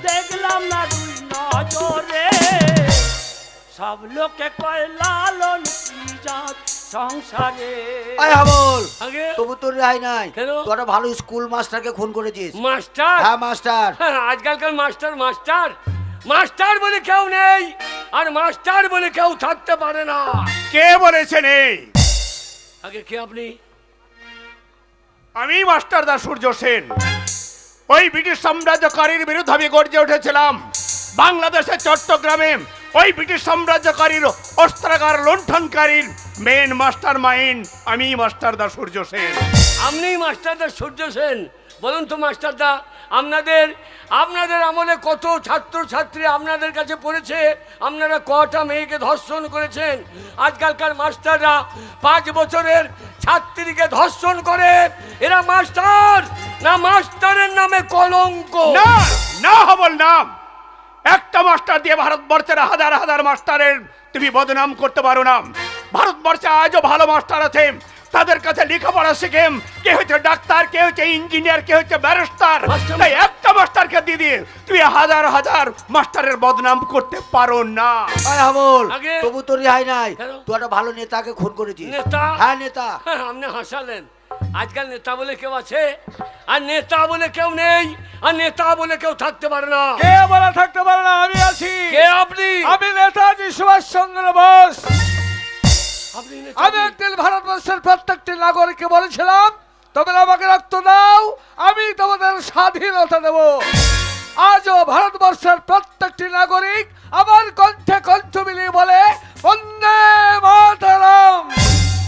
দেখলাম না দুই নজরে। সব লোকে কয় লালন কি জাত সংসারে। আয় হাবল, আগে তবু তোর রেহাই নাই। কেন? তোর একটা ভালো স্কুল মাস্টারকে খুন করেছিস। মাস্টার? হ্যাঁ মাস্টার। হ্যাঁ, আজকালকার মাস্টার মাস্টার মাস্টার বলে কেউ নেই, আর মাস্টার বলে কেউ থাকতে পারে না। কে বলেছে নেই? আগে কে আপনি? আমি মাস্টার দা সূর্য সেন। ওই ব্রিটিশ সাম্রাজ্যকারীর বিরুদ্ধে আমি গর্জে উঠেছিলাম বাংলাদেশের চট্টগ্রামে। ওই ব্রিটিশ সাম্রাজ্যকারীর অস্ত্রাগার লুণ্ঠনকারীর মেন মাস্টার মাইন্ড আমি মাস্টার দা সূর্য সেন। আপনি মাস্টারদা সূর্য সেন? বলুন তো মাস্টারদা, আপনাদের আমলে কত ছাত্র ছাত্রী আপনাদের কাছে পড়েছে? আপনারা কটা মেয়েকে ধর্ষণ করেছেন? আজকালকার মাস্টাররা 5 বছরের ছাত্রীকে ধর্ষণ করে। এরা মাস্টার না, মাস্টারের নামে কলঙ্ক। না না হবল নাম, একটা মাস্টার দিয়ে ভারতবর্ষের হাজার হাজার মাস্টারের তুমি বদনাম করতে পারো না। ভারতবর্ষে আজও ভালো মাস্টার আছে, তাদের কাছে লেখাপড়া শিখেন, কে হচ্ছে ডাক্তার, কে হচ্ছে ইঞ্জিনিয়ার, কে হচ্ছে ব্যারিস্টার। তাই একটা মাস্টারকে দিয়ে তুমি হাজার হাজার মাস্টারের বদনাম করতে পারো না। আয় হাবল, আগে? তবু তোর রেহাই নাই। কেন? তুই একটা ভালো নেতাকে খুন করেছিস। নেতা? হ্যাঁ নেতা। হ্যাঁ, আপনি হাসালেন। আজকাল নেতা বলে কেউ আছে? আর নেতা বলে কেউ নেই, আর নেতা বলে কেউ থাকতে পারে না। কে বলা থাকতে পারে না? আমি আছি। কে আপনি? আমি নেতাজি সুভাষচন্দ্র বোস। আপনি আমি নেতাজি? একদিন ভারতবর্ষের প্রত্যেকটি নাগরিককে বলেছিলাম, তোমরা আমাকে রক্ত দাও, আমি তোমাদের স্বাধীনতা দেব। আজও ভারতবর্ষের প্রত্যেকটি নাগরিক আমার কণ্ঠে কণ্ঠ মিলিয়ে বলে বন্দে মাতরম।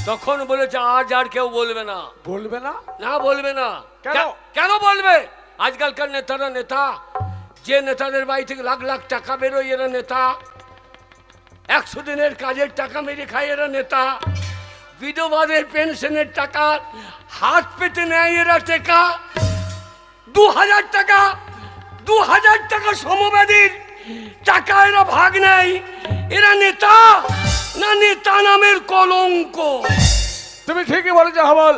তখন বলেছে আজ আর কেউ বলবে না। বলবে না? না, বলবে না। কেন? কেন বলবে? আজকালকার নেতারা নেতা যে নেতাদের বাড়ি থেকে লাখ লাখ টাকা বেরোয় এরা নেতা, 100 দিনের কাজের টাকা মেরে খায় এরা নেতা, বিধবাদের পেনশনের টাকা হাত পেতে নেয় এরা টেকা, 2000 টাকা 2000 টাকা সমব্যাধির টাকা এরা ভাগ নেয়, এরা নেতা না নেতা নামের কলঙ্ক। তুমি ঠিকই বলেছো হাবল,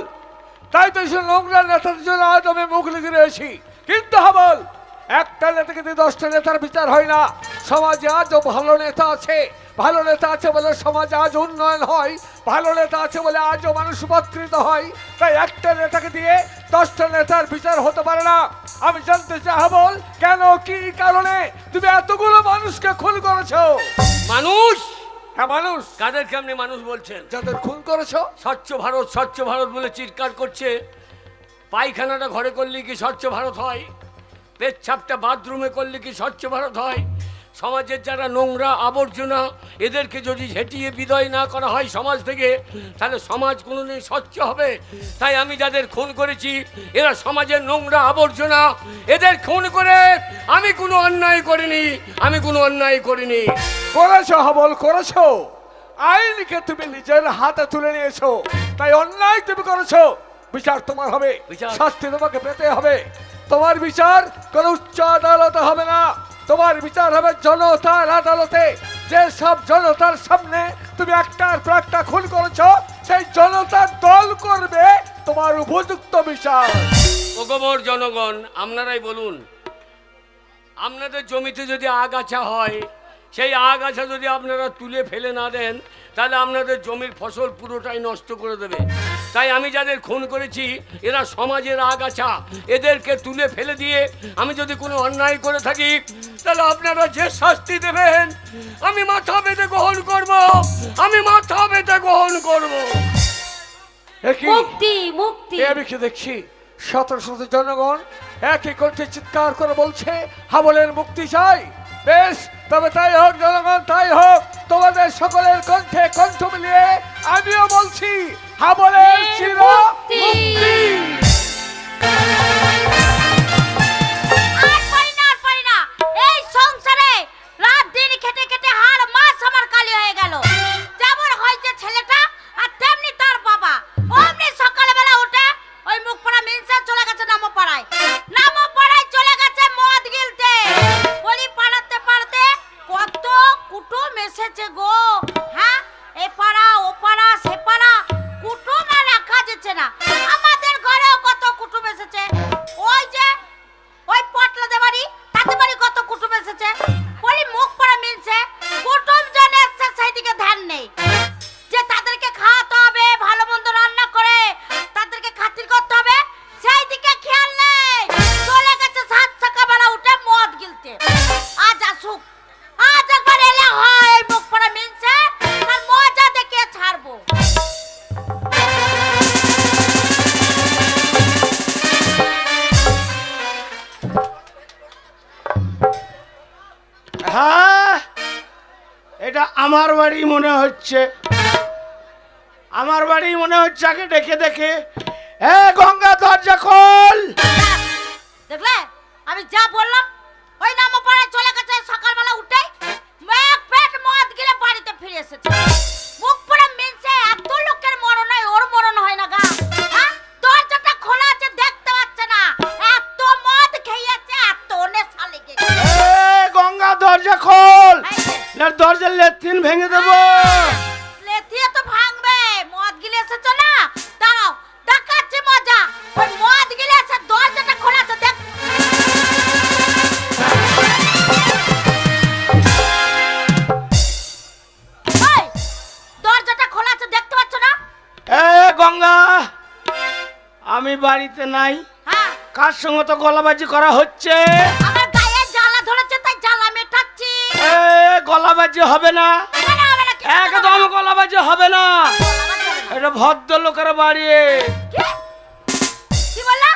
তাই তো সে নোংরা নেতার জন্য আজ আমি মুখ লিখে রয়েছি। কিন্তু হাবল, একটা নেতাকে দিয়ে 10টা নেতার বিচার হয় না। সমাজে আজও ভালো নেতা আছে, ভালো নেতা আছে বলে সমাজে আজ উন্নয়ন হয়, ভালো নেতা আছে বলে আজও মানুষ উপকৃত হয়। তাই একটা নেতাকে দিয়ে 10টা নেতার বিচার হতে পারে না। আমি জানতে চাই হাবল, কেন, কি কারণে তুমি এতগুলো মানুষকে খুন করেছো? মানুষ? হ্যাঁ মানুষ। কাদের কেমনি মানুষ বলছেন? যাদের খুন করেছো। স্বচ্ছ ভারত বলে চিৎকার করছে। পায়খানাটা ঘরে করলে কি স্বচ্ছ ভারত হয়? পেচ্ছাপটা বাথরুমে করলে কি স্বচ্ছ ভারত হয়? সমাজের যারা নোংরা আবর্জনা এদেরকে যদি ঝেঁটিয়ে বিদায় না করা হয় সমাজ থেকে, তাহলে সমাজ কোনোদিন স্বচ্ছ হবে? তাই আমি যাদের খুন করেছি এরা সমাজের নোংরা আবর্জনা, এদের খুন করে আমি কোনো অন্যায় করিনি। করেছো হাবল, করেছো। আইনকে তুমি নিজের হাতে তুলে নিয়েছো, তাই অন্যায় তুমি করেছো। বিচার তোমার হবে, বিচার? শাস্তি তোমাকে পেতে হবে। তোমার বিচার কোন উচ্চ আদালতে হবে না, তোমার বিচার হবে জনতার আদালতে। যে সব জনতার সামনে তুমি একটার পর একটা খুন করেছো, সেই জনতার দল করবে তোমার উপযুক্ত বিচার। ওগোবর জনগণ, আপনারাই বলুন, আপনাদের জমিতে যদি আগাছা হয়, সেই আগাছা যদি আপনারা তুলে ফেলে না দেন, তাহলে আপনাদের জমির ফসল পুরোটাই নষ্ট করে দেবে। তাই আমি যাদের খুন করেছি এরা সমাজের আগাছা, এদেরকে তুলে ফেলে দিয়ে আমি যদি কোনো অন্যায় করে থাকি, তাহলে আপনারা যে শাস্তি দেবেন আমি মাথা পেতে গ্রহণ করব। একই মুক্তি মুক্তি। আমি কি দেখছি শত শত জনগণ একই কণ্ঠে চিৎকার করে বলছে হাবলের মুক্তি চাই। বেশ, তবে তাই হোক জনগণ, তাই হোক। তোমাদের সকলের কণ্ঠে কণ্ঠ মিলিয়ে আমিও বলছি হাবলের চির মুক্তি। আর পারি না। এই সংসারে রাত দিন খেটে খেটে হাড় মাস আমার কালি হয়ে গেল। যেমন হয়েছে ছেলেটা আর তেমনি তার বাবা। অমনি সকালবেলা উঠে ওই মুখপড়া মিনসা চলে গেছে নামপাড়ায় চলে গেছে মদ গিলতে। বলি পাড়াতে কত কুটুম এসেছে গো। হ্যাঁ, এ পাড়া ও পাড়া সে পাড়া, কুটুম আর রাখা যাচ্ছে না। আমাদের ঘরেও কত কুটুম এসেছে। ওই যে ওই পটলাদের বাড়ি, তাদের বাড়ি কত কুটুম এসেছে। বলি মুখ পড়া মিলছে, কুটুম জন এসছে সেই দিকে ধ্যান নেই যে তাদেরকে খাওয়াতে হবে, ভালো মন্দ রান্না করে তাদেরকে খাতির করতে হবে, সেই দিকে খেয়াল নেই। চলে গেছে সাত সকালবেলা উঠে মদ গিলতে। আজ আসুক, আজ একবার এলে হয় এই মুখ পড়া মিলছে আর মজা দেখে ছাড়বো। হ্যাঁ, এটা আমার বাড়ি মনে হচ্ছে, আগে ডেকে দেখে। এ গঙ্গা, দরজা খোল। দেখলে আমি যা বললাম, ওই নামপাড়ায় চলে গেছে সকালবেলা উঠে এক পেট মদ গিলে বাড়িতে ফিরে এসেছে। মুখ পড়ে মিলছে, এত লোকের মরণ হয়, ওর মরণ হয় না গা। হ্যাঁ, দরজাটা খোলা আছে, দেখতে পাচ্ছে না। এত মদ খেয়েছে, এত নেশা লেগেছে। এ গঙ্গা, দরজা খোল, না দরজার লেট্রিন ভেঙে দেবো। লেথিয়ে তো ভাঙবে, মদ গিলে এসেছো না। দাঁড়াও, দেখাচ্ছি মজা। ওই মদ গিলে এসে দরজাটা খোলা আছে, দেখ। এই, দরজাটা খোলা আছে, দেখতে পাচ্ছ না? এ গঙ্গা, আমি বাড়িতে নাই। হ্যাঁ, কার সঙ্গে তো গলাবাজি করা হচ্ছে? আমার গায়ে জ্বালা ধরেছে, তাই জ্বালা মেটাচ্ছি। এ গলাবাজি হবে না, কেন হবে না? কি একদম গলাবাজি হবে না। এটা ভদ্রলোকের বাড়ি, কি বললা?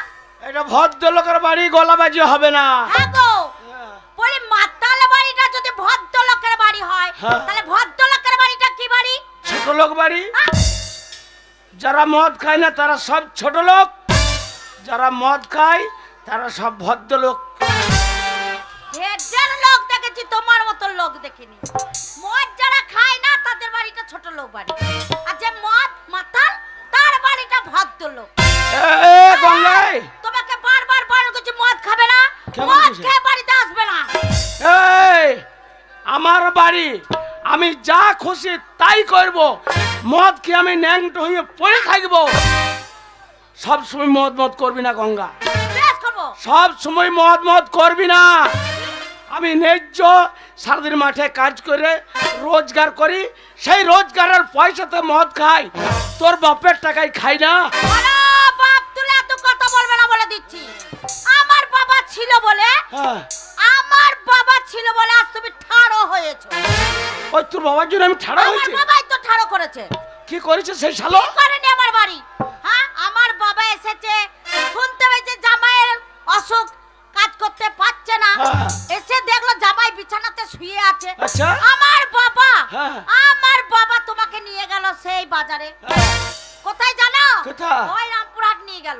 এটা ভদ্রলোকের বাড়ি, গলাবাজি হবে না। হ্যাঁ গো, বলি মাতাল বাড়িটা যদি ভদ্রলোকের বাড়ি হয়, হ্যাঁ। তাহলে ভদ্রলোকের বাড়িটা কি বাড়ি? ছোট লোক বাড়ি। আহ! যারা মদ খায় না তারা সব ছোট লোক, যারা মদ খায় তারা সব ভদ্রলোক। হে দেখেছি, তোমার মতো লোক দেখিনি। মদ যারা খায় না তাদের বাড়িটা ছোট লোক বাড়ি, আর যে মদ মাতাল তার বাড়িটা ভদ্রলোক। গঙ্গাই, তোমাকে বারবার বারণ করছি মদ খাবে না, কেমন মদ করছে? খেয়ে বাড়িতে আসবে না। এই আমার বাড়ি, আমি যা খুশি তাই করব। মদ কি আমি ন্যাংটো হয়ে পড়ে থাকবো? সব সময় মদ মদ করবি না গঙ্গা, বেশ করবো। সব সময় মদ মদ করবি না। আমি ন্যায্য সারাদিন মাঠে কাজ করে রোজগার করি, সেই রোজগারের পয়সাতে মদ খাই, তোর বাপের টাকায় খাই না। বলো, বাপ তুলে এত কথা বলবে না বলে দিচ্ছি। আমার বাবা ছিল বলে, হ্যাঁ, আমার বাবা ছিল বলে আজ তুমি ঠাড়ো হয়েছো। ওই তোর বাবার জন্য আমি ঠাড়া আমার হয়েছি। বাবাই তো ঠাড়ো করেছে। কি করেছে সেই শালো? কি করেনি আমার বাড়ি? হ্যাঁ, আমার বাবা এসেছে, শুনতে পেয়েছে জামাইয়ের অসুখ, কাজ করতে পারছে না, হ্যাঁ। এসে দেখলো জামাই বিছানাতে শুয়ে আছে। আচ্ছা। আমার বাবা, হ্যাঁ। আমার বাবা তোমাকে নিয়ে গেল সেই বাজারে। কোথায় জানো? কোথায়? ওই রামপুরহাট নিয়ে গেল,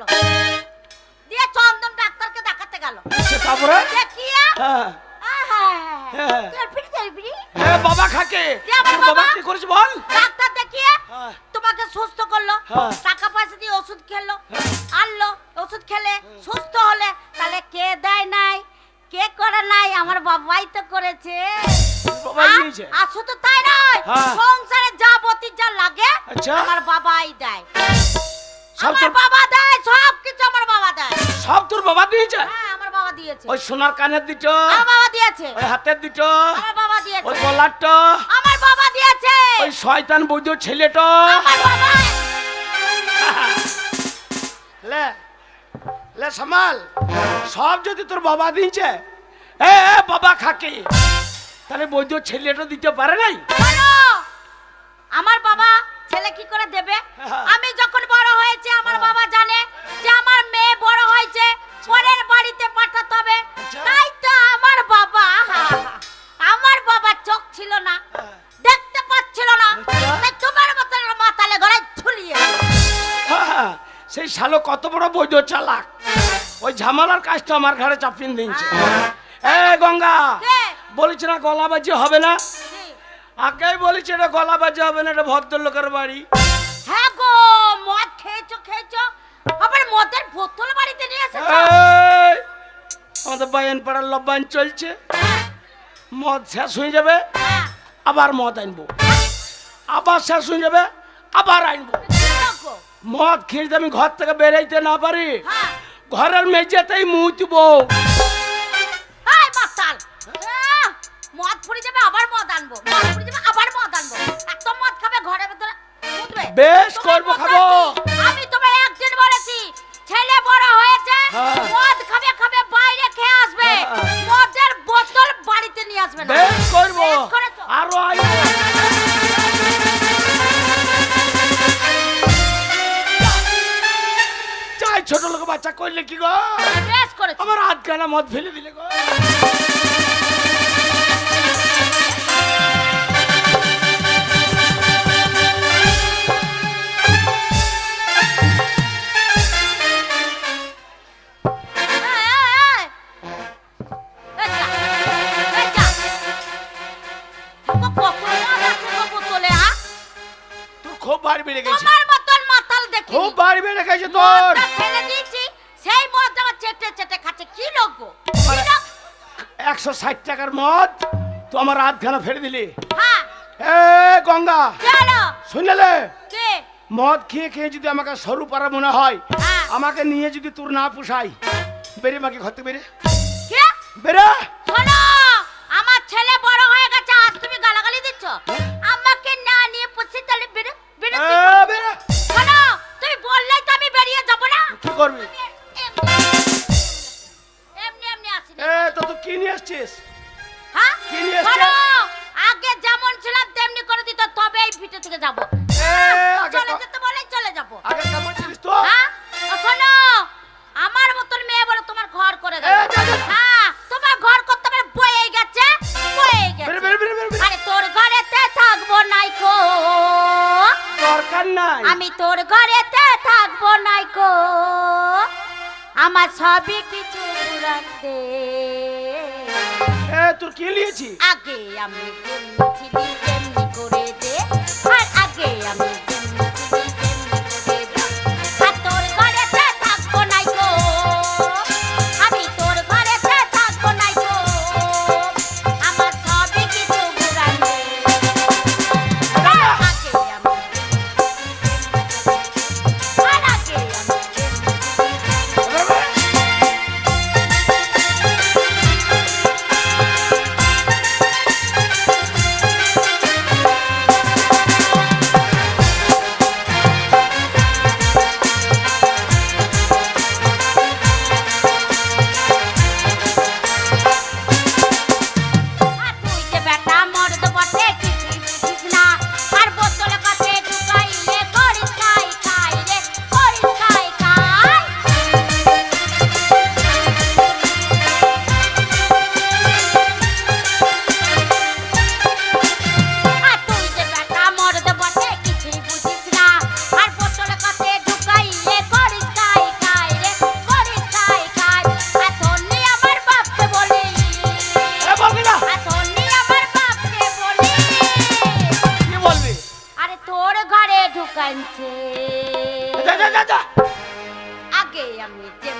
দিয়ে চন্দন ডাক্তারকে দেখাতে গেল। আচ্ছা, তারপরে? দেখিয়ে হ্যাঁ, হ্যাঁ। হ্যাঁ, বাবা খাকে। দিয়ে আমার তোর বাবা বাবা- কি করেছে বল? ডাক্তার দেখিয়ে হ্যাঁ। তোমাকে সুস্থ করলো, হ্যাঁ। টাকা পয়সা দিয়ে ওষুধ খেলো, আনলো, ওষুধ খেলে সুস্থ হলে, তাহলে কে দেয় নাই, কে করে নাই? আমার বাবাই তো করেছে। বাবাই দিয়েছে? আর শুধু তাই নয়, হ্যাঁ। সংসারে যাবতীয় যা লাগে আচ্ছা। আমার বাবাই দেয়। সব আমার তোর- বাবা দেয়, সব কিছু আমার বাবা দেয়। সব তোর বাবা দিয়েছে? হ্যাঁ, আমার বাবা দিয়েছে। ওই সোনার কানের দুটো, আমার বাবা দিয়েছে। ওই হাতের দুটো, আমার বাবা দিয়েছে। ওই গলারটা, আমার বাবা দিয়েছে। ওই শয়তান বৈদ্য ছেলেটা। আমার বাবা। লে লে সামাল, সব যদি তোর বাবা দিয়েছে, এ বাবা খাকে, তাহলে বৈদ্য ছেলেটা দিতে পারে নাই? বলো, আমার বাবা ছেলে কি করে দেবে? আমি যখন বড় হয়েছে আমার বাবা জানে যে আমার মেয়ে বড় হয়েছে, পরের বাড়িতে পাঠাতে হবে, তাই তো আমার বাবা, আমার বাবা চোখ ছিল না, দেখতে পাচ্ছিল না, তাই তোমার মতো মাথালে গলায় ঝুলিয়ে দিল। হ্যাঁ, সেই শালো কত বড় বৈদ্য চালাক, ওই ঝামেলার কাজটা আমার ঘরে চাপিয়ে দিয়েছে। এ গঙ্গা, কে? বলেছি না গলা বাজি হবে না? কি? আগেই বলেছি এটা গলা বাজি হবে না, এটা ভদ্রলোকের বাড়ি। হ্যাঁ গো, মদ খেয়েছো খেয়েছো, আবার মদের বোতল বাড়িতে নিয়ে এসেছো। এই, আমাদের বায়ান পাড়ার লব্বান চলছে, মদ শেষ হয়ে যাবে, হ্যাঁ, আবার মদ আনবো, আবার শেষ হয়ে যাবে, আবার আনবো। কি গো? মদ খেয়ে যদি আমি ঘর থেকে বেরাইতে না পারি, হ্যাঁ। ঘরের মেঝেতেই মুতবো। এই মাতাল, মদ ফুরি যাবে আবার মদ আনবো, মদ ফুরি যাবে আবার মদ আনবো, এত মদ খাবে ঘরের ভিতরে মুতবে। বেশ তোমার করবো, মদ খাবো। আনছি। আমি তোমায় একদিন বলেছি ছেলে বড় হয়েছে, হ্যাঁ। মদ খাবে খাবে বাইরে খেয়ে আসবে, হ্যাঁ। মদের বোতল বাড়িতে নিয়ে আসবে না। বেশ করবো, বেশ করেছো। আরো আইবো। যাই ছোট লোক বাচ্চা করলে কি গো, বেশ করেছো। আমার হাত কানা মদ ফেলে দিলে গো। তোর খুব বাড়ি বেড়ে গেছে, তোমার মতন মাতাল দেখি খুব বাড়ি বেড়ে গেছে তোর। ফেলে দিয়েছি, সেই মদ আমার চেটে চেটে খাচ্ছে। কি লোক গো? কি লোক? 160 টাকার মদ তো আমার হাত খানা ফেলে দিলি। হ্যাঁ, এ গঙ্গা, চলো। শুনলে? কে? মদ খেয়ে খেয়ে যদি আমাকে সরু পারা মনে হয়, হ্যাঁ। আমাকে নিয়ে যদি তোর না পোষাই, বেরে মাকে ঘর থেকে বেরে কে? বেরে। শোনো, আমার ছেলে বড় হয়ে গেছে, আজ তুমি গালাগালি দিচ্ছ। আমাকে না নিয়ে পুষি তাহলে বেরো বেরো। এ, বেরে। শোনো, তুমি বললেই তো আমি বেরিয়ে যাব না। কি করবি? এমনি এমনি আসি না। এ তো তুই কি নিয়ে আসছিস? হ্যাঁ? কি নিয়ে এসছে? শোনো, আগে যেমন ছিলাম তেমনি করে দিত, তবে এই ভিটে থেকে যাব। আগে চলে ক- যেতে বলেই চলে যাব। আগে কেমন ছিলিস তো? হ্যাঁ? ও শোনো, আমার মতন মেয়ে বলে তোমার ঘর করে দেবে। যা, যা। হ্যাঁ, তোমার ঘর করতে হবে, বয়ে গেছে, বয়ে বেরে গেছে। বেরে বেরে বেরে বেরে। আরে তোর ঘরেতে থাকবো নাইকো, দরকার নাই। আমি তোর ঘরেতে থাকবো নাইকো, আমার সবই কিছু রাখতে। এ তোর কে নিয়েছি? আগে আমি যেমনি ছিলি তেমনি করে দে, আর আগে আমি যেমনি ছিলি তেমনি করে দে। আর তোর ঘরেতে থাকবো নাই গো, আমি তোর ঘরেতে থাকবো নাই গো, আমার সবই কিছু ঘুরান দে। আর আগে আমি আর আগে আমি আর তুই যে বেটা মর্দ বটে কিছুই বুঝিস না, আর বোতলে কাছে ঢুকাইলে করিস খাই খাই রে, করিস খাই খাই। আর তুই যে বেটা মর্দ বটে কিছুই বুঝিস না, আর বোতলে কাছে ঢুকাইলে করিস খাই খাই রে, করিস খাই খাই। আর তোর নিয়ে আমার বাপকে বলি, এ বলবি না? আর তোর নিয়ে আমার বাপকে বলি, কি বলবি? আরে তোর ঘরে ঢুকাইছে। যা, যা, যা, যা। আগে আমি যে